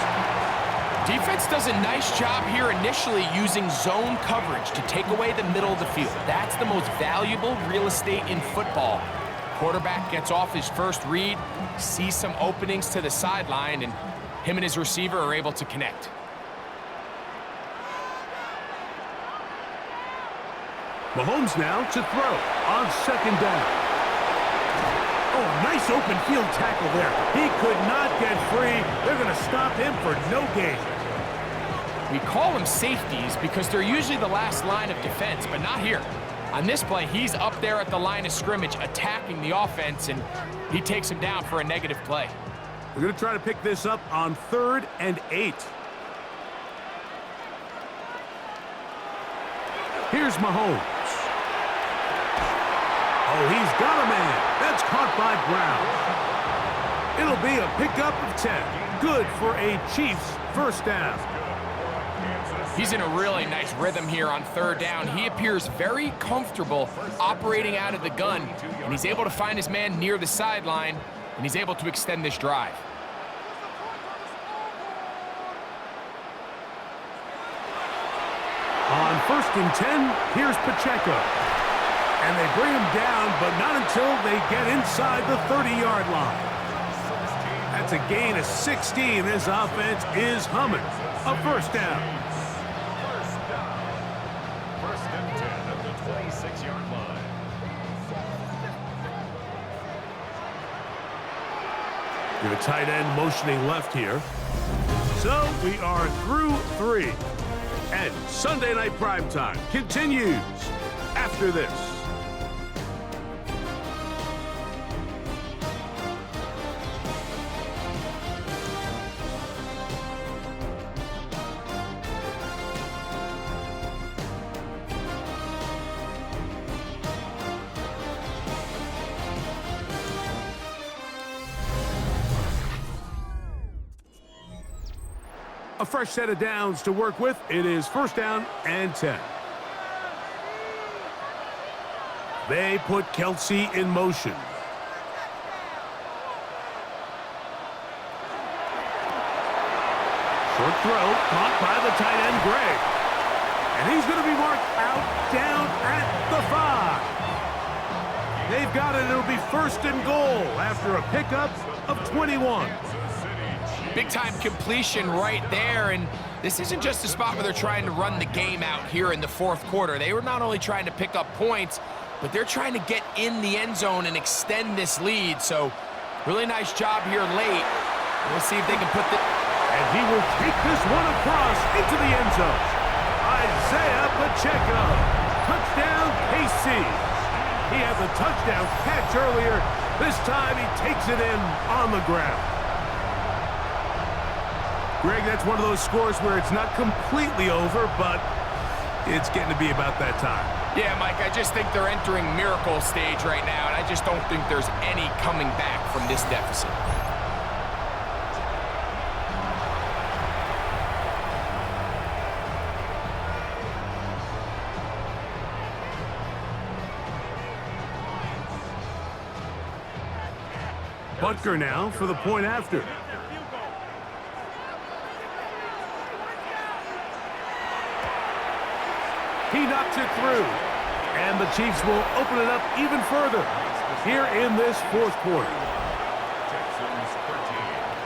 Defense does a nice job here initially using zone coverage to take away the middle of the field. That's the most valuable real estate in football. Quarterback gets off his first read, sees some openings to the sideline, and him and his receiver are able to connect. Mahomes now to throw on 2nd down. Oh, nice open field tackle there. He could not get free. They're going to stop him for no gain. We call them safeties because they're usually the last line of defense, but not here. On this play, he's up there at the line of scrimmage attacking the offense, and he takes him down for a negative play. They're going to try to pick this up on 3rd and 8. Here's Mahomes. Oh, he's got a man. That's caught by Brown. It'll be a pickup of 10. Good for a Chiefs first down. He's in a really nice rhythm here on 3rd down. He appears very comfortable operating out of the gun, and he's able to find his man near the sideline, and he's able to extend this drive. On 1st and 10, here's Pacheco. And they bring him down, but not until they get inside the 30-yard line. That's a gain of 16. This offense is humming. A first down. First and 10 at the 26-yard line. The tight end motioning left here. So we are through 3. And Sunday Night Primetime continues after this. A fresh set of downs to work with. It is 1st down and 10. They put Kelsey in motion. Short throw, caught by the tight end, Gray. And he's going to be marked out down at the 5. They've got it. It'll be 1st and goal after a pickup of 21. Big-time completion right there, and this isn't just a spot where they're trying to run the game out here in the 4th quarter. They were not only trying to pick up points, but they're trying to get in the end zone and extend this lead. So, really nice job here late. We'll see if they can put the... And he will take this one across into the end zone. Isaiah Pacheco. Touchdown, KC. He had the touchdown catch earlier. This time he takes it in on the ground. Greg, that's one of those scores where it's not completely over, but it's getting to be about that time. Yeah, Mike, I just think they're entering miracle stage right now, and I just don't think there's any coming back from this deficit. Butker now for the point after. He knocks it through. And the Chiefs will open it up even further here in this fourth quarter. Texans 13.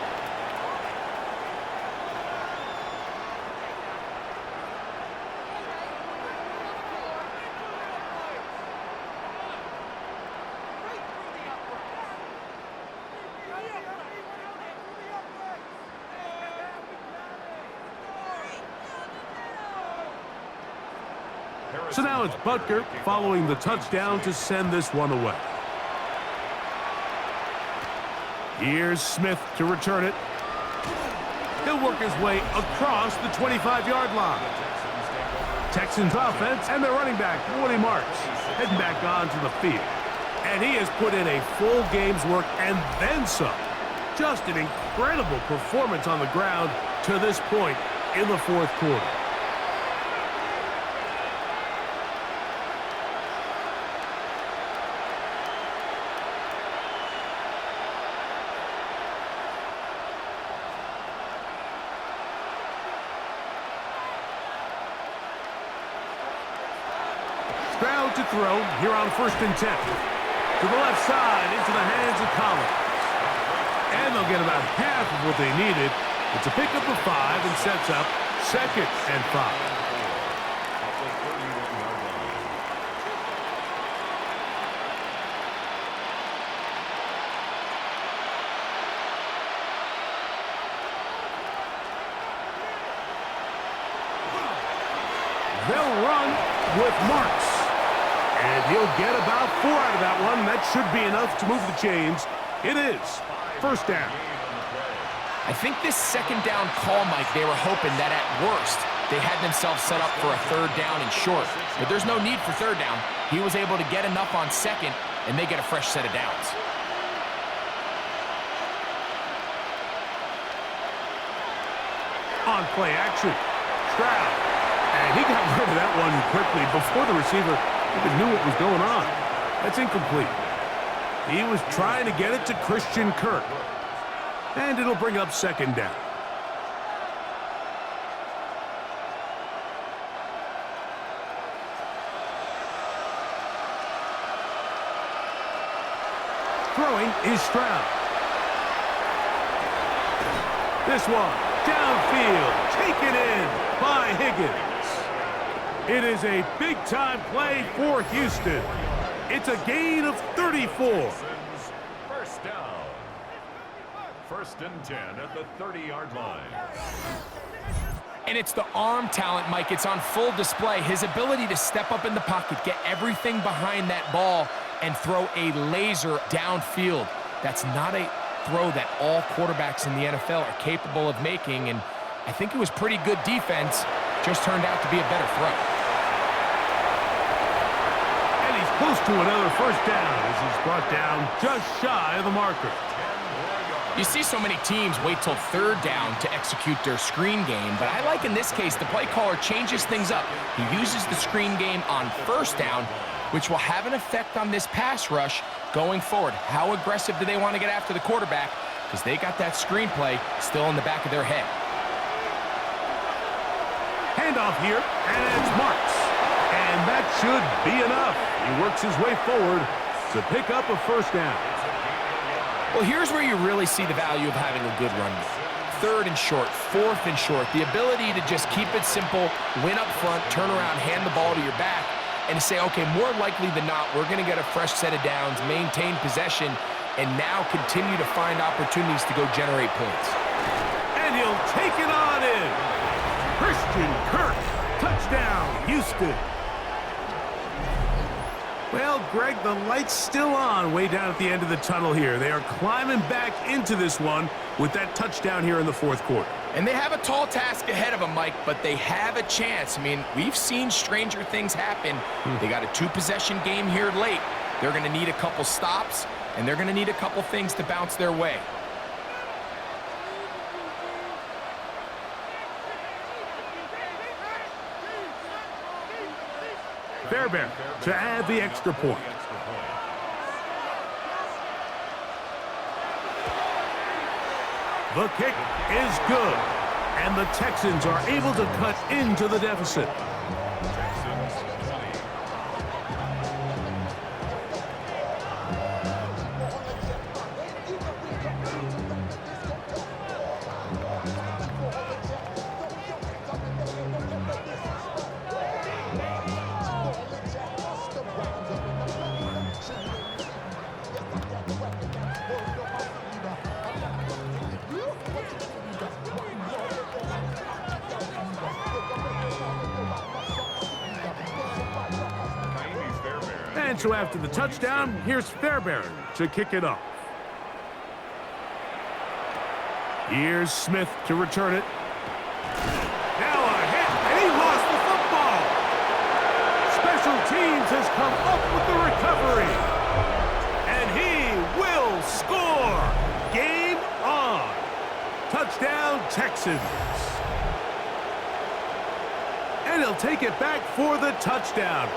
So now it's Butker following the touchdown to send this one away. Here's Smith to return it. He'll work his way across the 25-yard line. Texans offense and their running back, Woody Marks, heading back onto the field. And he has put in a full game's work and then some. Just an incredible performance on the ground to this point in the fourth quarter. Stroud to throw here on 1st and 10. To the left side, into the hands of Collins. And they'll get about half of what they needed. It's a pickup of 5 and sets up 2nd and 5. They'll run with Marks. And he'll get about 4 out of that one. That should be enough to move the chains. It is 1st down. I think this 2nd down call, Mike, they were hoping that at worst they had themselves set up for a 3rd down and short. But there's no need for 3rd down. He was able to get enough on 2nd, and they get a fresh set of downs. On play action, Stroud. And he got rid of that one quickly before the receiver even knew what was going on. That's incomplete. He was trying to get it to Christian Kirk. And it'll bring up 2nd down. Throwing is Stroud. This one, downfield, taken in by Higgins. It is a big-time play for Houston. It's a gain of 34. 1st down. 1st and 10 at the 30-yard line. And it's the arm talent, Mike. It's on full display. His ability to step up in the pocket, get everything behind that ball, and throw a laser downfield. That's not a throw that all quarterbacks in the NFL are capable of making, and I think it was pretty good defense. Just turned out to be a better throw. And he's close to another 1st down as he's brought down just shy of the marker. You see so many teams wait till 3rd down to execute their screen game, but I like in this case the play caller changes things up. He uses the screen game on 1st down, which will have an effect on this pass rush going forward. How aggressive do they want to get after the quarterback? Because they got that screen play still in the back of their head. Handoff here, and it's Marks. And that should be enough. He works his way forward to pick up a 1st down. Well, here's where you really see the value of having a good run game. 3rd and short, 4th and short. The ability to just keep it simple, win up front, turn around, hand the ball to your back, and to say, okay, more likely than not, we're going to get a fresh set of downs, maintain possession, and now continue to find opportunities to go generate points. And he'll take it on in. Christian Kirk, touchdown, Houston. Well, Greg, the light's still on way down at the end of the tunnel here. They are climbing back into this one with that touchdown here in the 4th quarter. And they have a tall task ahead of them, Mike, but they have a chance. I mean, we've seen stranger things happen. They got a 2-possession game here late. They're going to need a couple stops, and they're going to need a couple things to bounce their way. Fairbairn to add the extra point. The kick is good, and the Texans are able to cut into the deficit. Texans 20. And so after the touchdown, here's Fairbairn to kick it off. Here's Smith to return it. Now a hit, and he lost the football. Special teams has come up with the recovery. And he will score. Game on. Touchdown, Texans. And he'll take it back for the touchdown.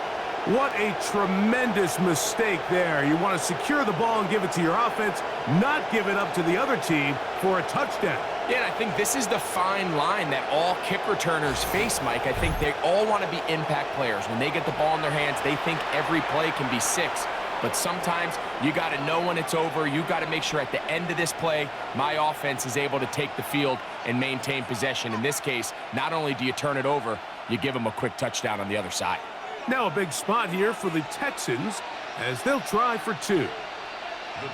What a tremendous mistake there. You want to secure the ball and give it to your offense, not give it up to the other team for a touchdown. Yeah, and I think this is the fine line that all kick returners face, Mike. I think they all want to be impact players. When they get the ball in their hands, they think every play can be 6. But sometimes you got to know when it's over. You got to make sure at the end of this play, my offense is able to take the field and maintain possession. In this case, not only do you turn it over, you give them a quick touchdown on the other side. Now a big spot here for the Texans as they'll try for 2. The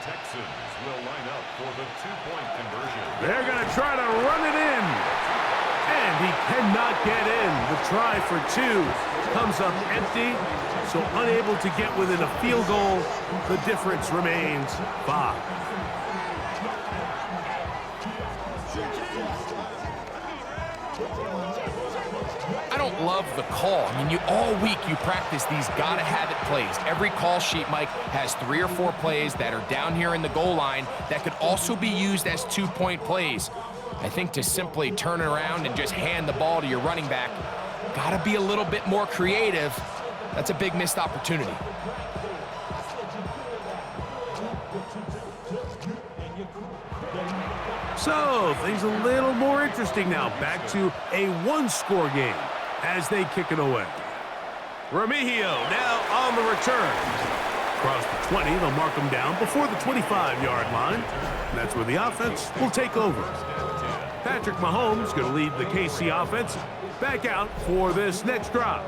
Texans will line up for the 2-point conversion. They're going to try to run it in. And he cannot get in. The try for 2 comes up empty, so unable to get within a field goal. The difference remains 5. I don't love the call. I mean, all week you practice these gotta-have-it plays. Every call sheet, Mike, has 3 or 4 plays that are down here in the goal line that could also be used as 2-point plays. I think to simply turn it around and just hand the ball to your running back, gotta be a little bit more creative. That's a big missed opportunity. So, things a little more interesting now. Back to a 1-score game as they kick it away. Remigio now on the return. Across the 20, they'll mark him down before the 25-yard line. And that's where the offense will take over. Patrick Mahomes going to lead the KC offense back out for this next drive.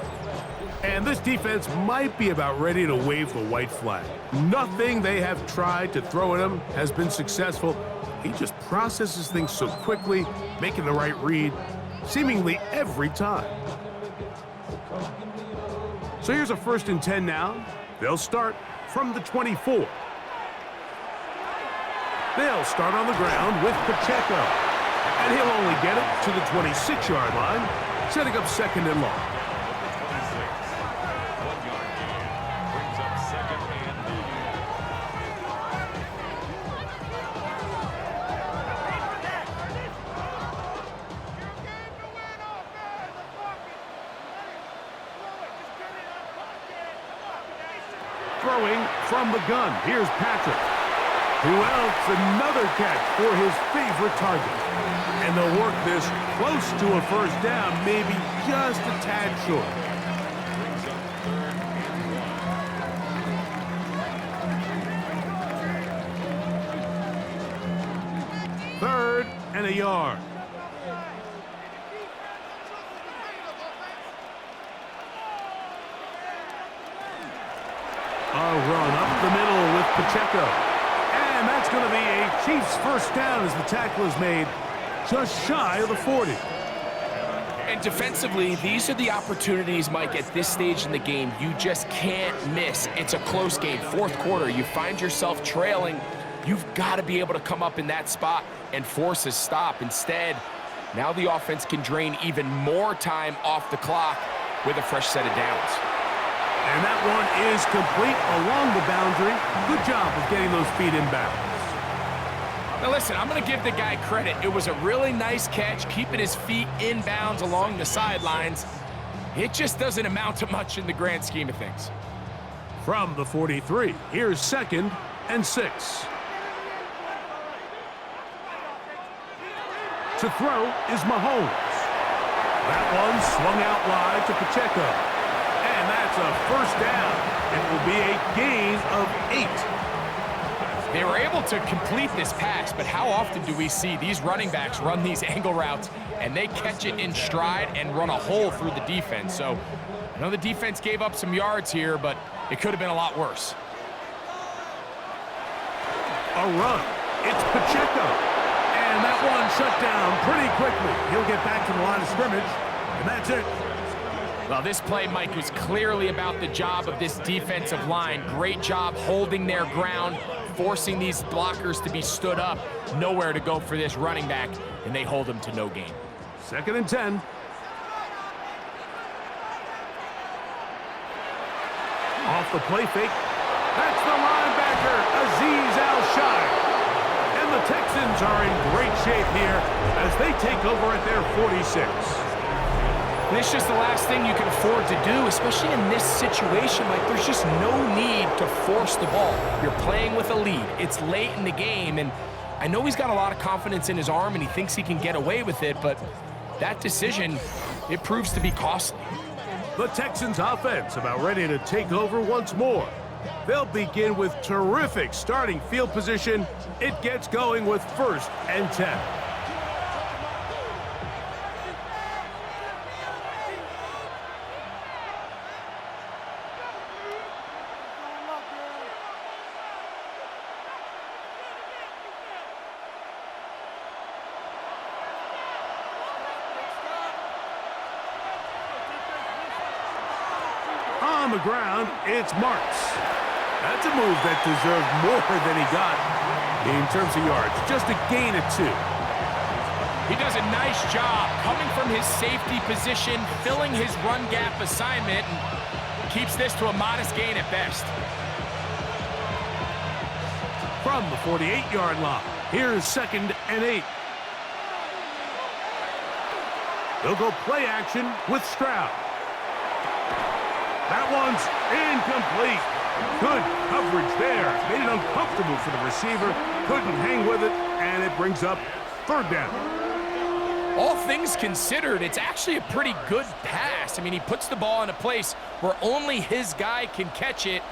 And this defense might be about ready to wave the white flag. Nothing they have tried to throw at him has been successful. He just processes things so quickly, making the right read seemingly every time. So here's a 1st and 10 now. They'll start from the 24. They'll start on the ground with Pacheco. And he'll only get it to the 26-yard line, setting up 2nd and long. Throwing from the gun. Here's Patrick. Who else? Another catch for his favorite target. And they'll work this close to a 1st down, maybe just a tad short. 3rd and a yard. A run up the middle with Pacheco. And that's going to be a Chiefs 1st down as the tackle is made just shy of the 40. And defensively, these are the opportunities, Mike, at this stage in the game you just can't miss. It's a close game. 4th quarter, you find yourself trailing. You've got to be able to come up in that spot and force a stop. Instead, now the offense can drain even more time off the clock with a fresh set of downs. And that one is complete along the boundary. Good job of getting those feet inbounds. Now listen, I'm going to give the guy credit. It was a really nice catch, keeping his feet inbounds along the sidelines. It just doesn't amount to much in the grand scheme of things. From the 43, here's 2nd and 6. To throw is Mahomes. That one swung out wide to Pacheco. And that's a first down. It will be a gain of 8. They were able to complete this pass, but how often do we see these running backs run these angle routes and they catch it in stride and run a hole through the defense? So I know the defense gave up some yards here, but it could have been a lot worse. A run. It's Pacheco. And that one shut down pretty quickly. He'll get back to the line of scrimmage, and that's it. Well, this play, Mike, was clearly about the job of this defensive line. Great job holding their ground, forcing these blockers to be stood up. Nowhere to go for this running back, and they hold him to no gain. 2nd and 10. Off the play fake. That's the linebacker, Azeez Al-Shai. And the Texans are in great shape here as they take over at their 46. And it's just the last thing you can afford to do, especially in this situation. Like, there's just no need to force the ball. You're playing with a lead. It's late in the game, and I know he's got a lot of confidence in his arm and he thinks he can get away with it, but that decision, it proves to be costly. The Texans offense about ready to take over once more. They'll begin with terrific starting field position. It gets going with 1st and 10. On the ground, it's Marks. That's a move that deserved more than he got in terms of yards. Just a gain of 2. He does a nice job coming from his safety position, filling his run gap assignment, and keeps this to a modest gain at best. From the 48-yard line, here's 2nd and 8. They'll go play action with Stroud. That one's incomplete. Good coverage there. Made it uncomfortable for the receiver. Couldn't hang with it, and it brings up 3rd down. All things considered, it's actually a pretty good pass. I mean, he puts the ball in a place where only his guy can catch it,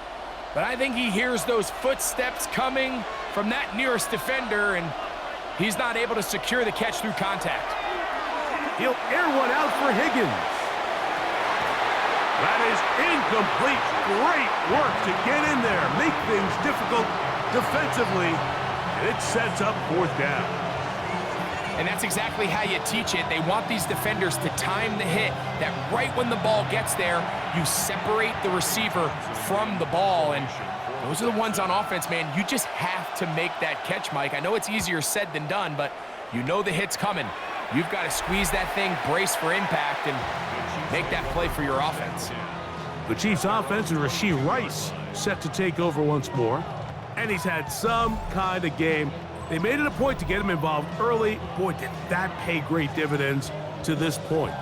but I think he hears those footsteps coming from that nearest defender, and he's not able to secure the catch through contact. He'll air one out for Higgins. That is incomplete. Great work to get in there, make things difficult defensively, and it sets up 4th down. And that's exactly how you teach it. They want these defenders to time the hit, that right when the ball gets there, you separate the receiver from the ball, and those are the ones on offense, man. You just have to make that catch, Mike. I know it's easier said than done, but you know the hit's coming. You've got to squeeze that thing, brace for impact, and make that play for your offense. The Chiefs' offense and Rashee Rice set to take over once more. And he's had some kind of game. They made it a point to get him involved early. Boy, did that pay great dividends to this point.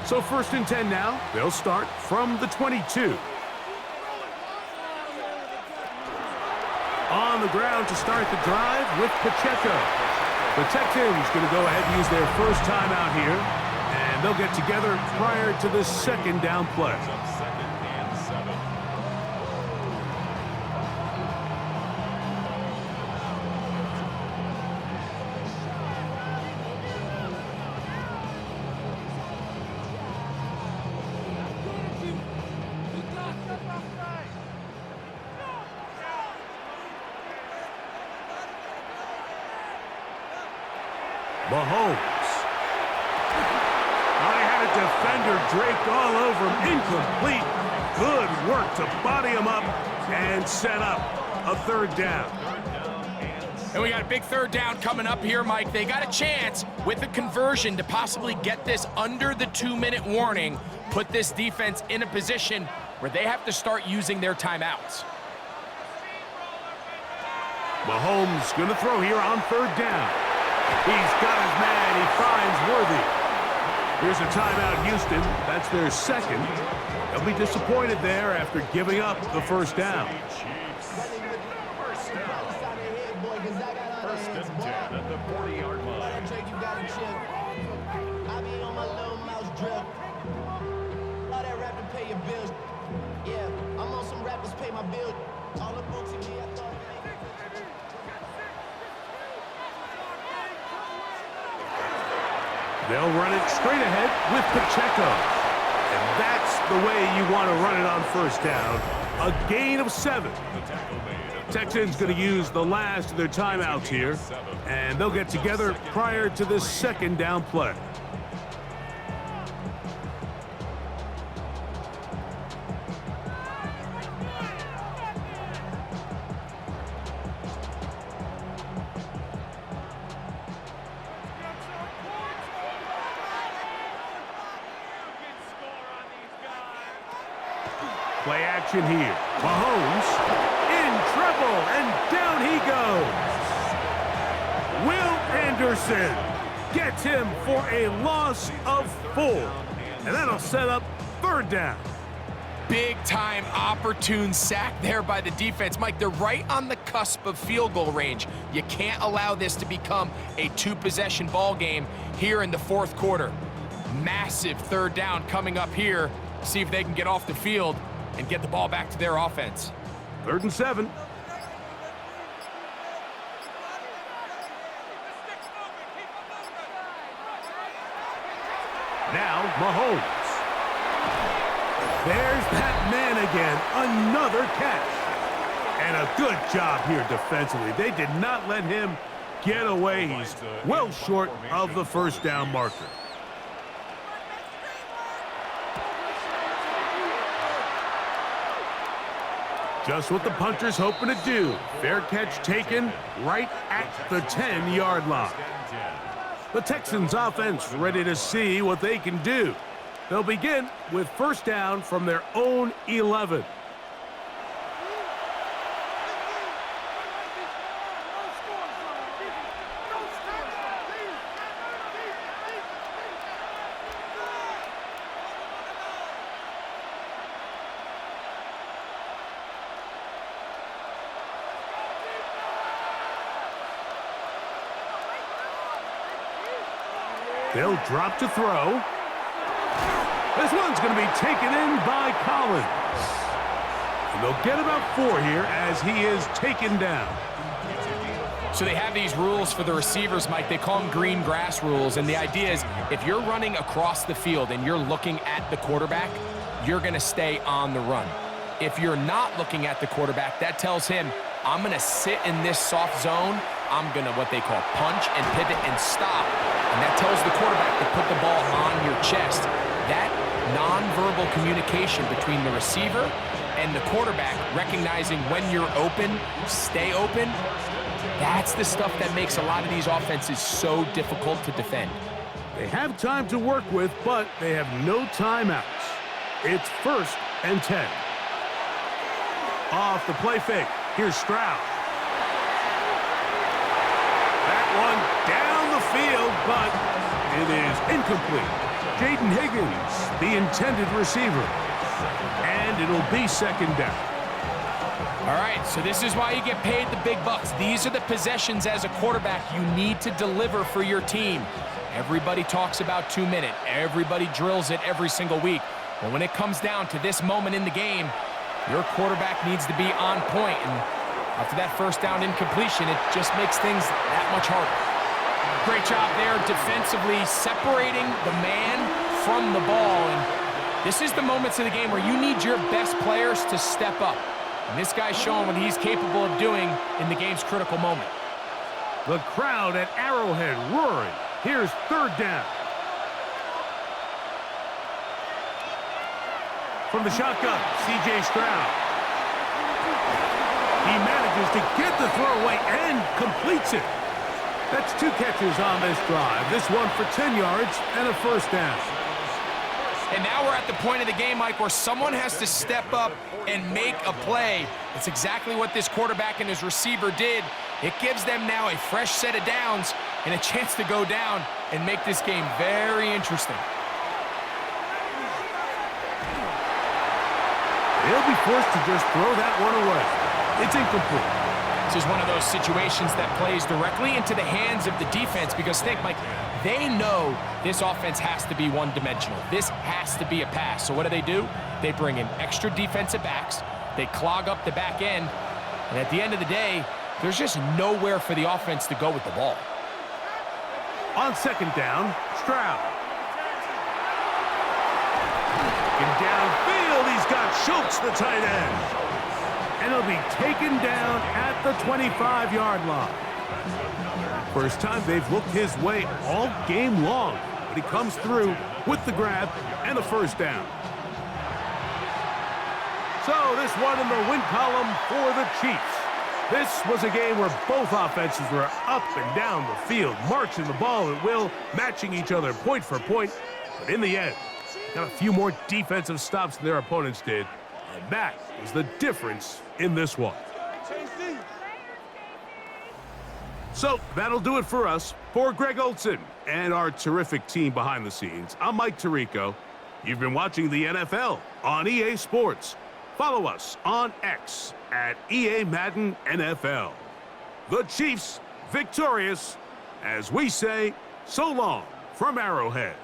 So 1st and 10 now. They'll start from the 22. On the ground to start the drive with Pacheco. The Texans going to go ahead and use their first timeout here, and they'll get together prior to this 2nd down play. Mahomes. I had a defender draped all over him. Incomplete. Good work to body him up and set up a 3rd down. And we got a big third down coming up here, Mike. They got a chance with a conversion to possibly get this under the 2-minute warning, put this defense in a position where they have to start using their timeouts. Mahomes going to throw here on third down. He's got his man. He finds Worthy. Here's a timeout, Houston. That's their second. They'll be disappointed there after giving up the first down. First and 10 at the 40-yard line. They'll run it straight ahead with Pacheco. And that's the way you want to run it on first down. A gain of 7. Texans going to use the last of their timeouts here, and they'll get together prior to this second down play. Play action here. Mahomes in trouble, and down he goes. Will Anderson gets him for a loss of 4. And that'll set up third down. Big-time opportune sack there by the defense. Mike, they're right on the cusp of field goal range. You can't allow this to become a 2-possession ball game here in the fourth quarter. Massive third down coming up here. See if they can get off the field and get the ball back to their offense. 3rd and 7. Now Mahomes. There's that man again. Another catch. And a good job here defensively. They did not let him get away. He's well short of the first down marker. Just what the punter's hoping to do. Fair catch taken right at the 10-yard line. The Texans offense ready to see what they can do. They'll begin with first down from their own 11. They'll drop to throw. This one's going to be taken in by Collins. And they'll get about 4 here as he is taken down. So they have these rules for the receivers, Mike. They call them green grass rules. And the idea is if you're running across the field and you're looking at the quarterback, you're going to stay on the run. If you're not looking at the quarterback, that tells him, I'm going to sit in this soft zone. I'm going to what they call punch and pivot and stop. And that tells the quarterback to put the ball on your chest. That nonverbal communication between the receiver and the quarterback, recognizing when you're open, stay open, that's the stuff that makes a lot of these offenses so difficult to defend. They have time to work with, but they have no timeouts. It's 1st and 10. Off the play fake. Here's Stroud. That one down the field, but it is incomplete. Jaden Higgins, the intended receiver. And it'll be second down. All right, so this is why you get paid the big bucks. These are the possessions as a quarterback you need to deliver for your team. Everybody talks about 2-minute. Everybody drills it every single week. But when it comes down to this moment in the game, your quarterback needs to be on point. And after that first down incompletion, it just makes things that much harder. Great job there defensively, separating the man from the ball. And this is the moments of the game where you need your best players to step up. And this guy's showing what he's capable of doing in the game's critical moment. The crowd at Arrowhead roaring. Here's third down. From the shotgun, C.J. Stroud. He manages manages to get the throw away and completes it. That's 2 catches on this drive. This one for 10 yards and a first down. And now we're at the point of the game, Mike, where someone has to step up and make a play. It's exactly what this quarterback and his receiver did. It gives them now a fresh set of downs and a chance to go down and make this game very interesting. They'll be forced to just throw that one away. It's incomplete. This is one of those situations that plays directly into the hands of the defense because think, Mike, they know this offense has to be one-dimensional. This has to be a pass. So what do? They bring in extra defensive backs. They clog up the back end. And at the end of the day, there's just nowhere for the offense to go with the ball. On second down, Stroud. And downfield, he's got Schultz, the tight end. And he'll be taken down at the 25-yard line. First time they've looked his way all game long, but he comes through with the grab and the first down. So this one in the win column for the Chiefs. This was a game where both offenses were up and down the field, marching the ball at will, matching each other point for point. But in the end, got a few more defensive stops than their opponents did. And that was the difference in this one. So that'll do it for us. For Greg Olson and our terrific team behind the scenes, I'm Mike Tirico. You've been watching the NFL on EA Sports. Follow us on X at EA Madden NFL. The Chiefs victorious as we say so long from Arrowhead.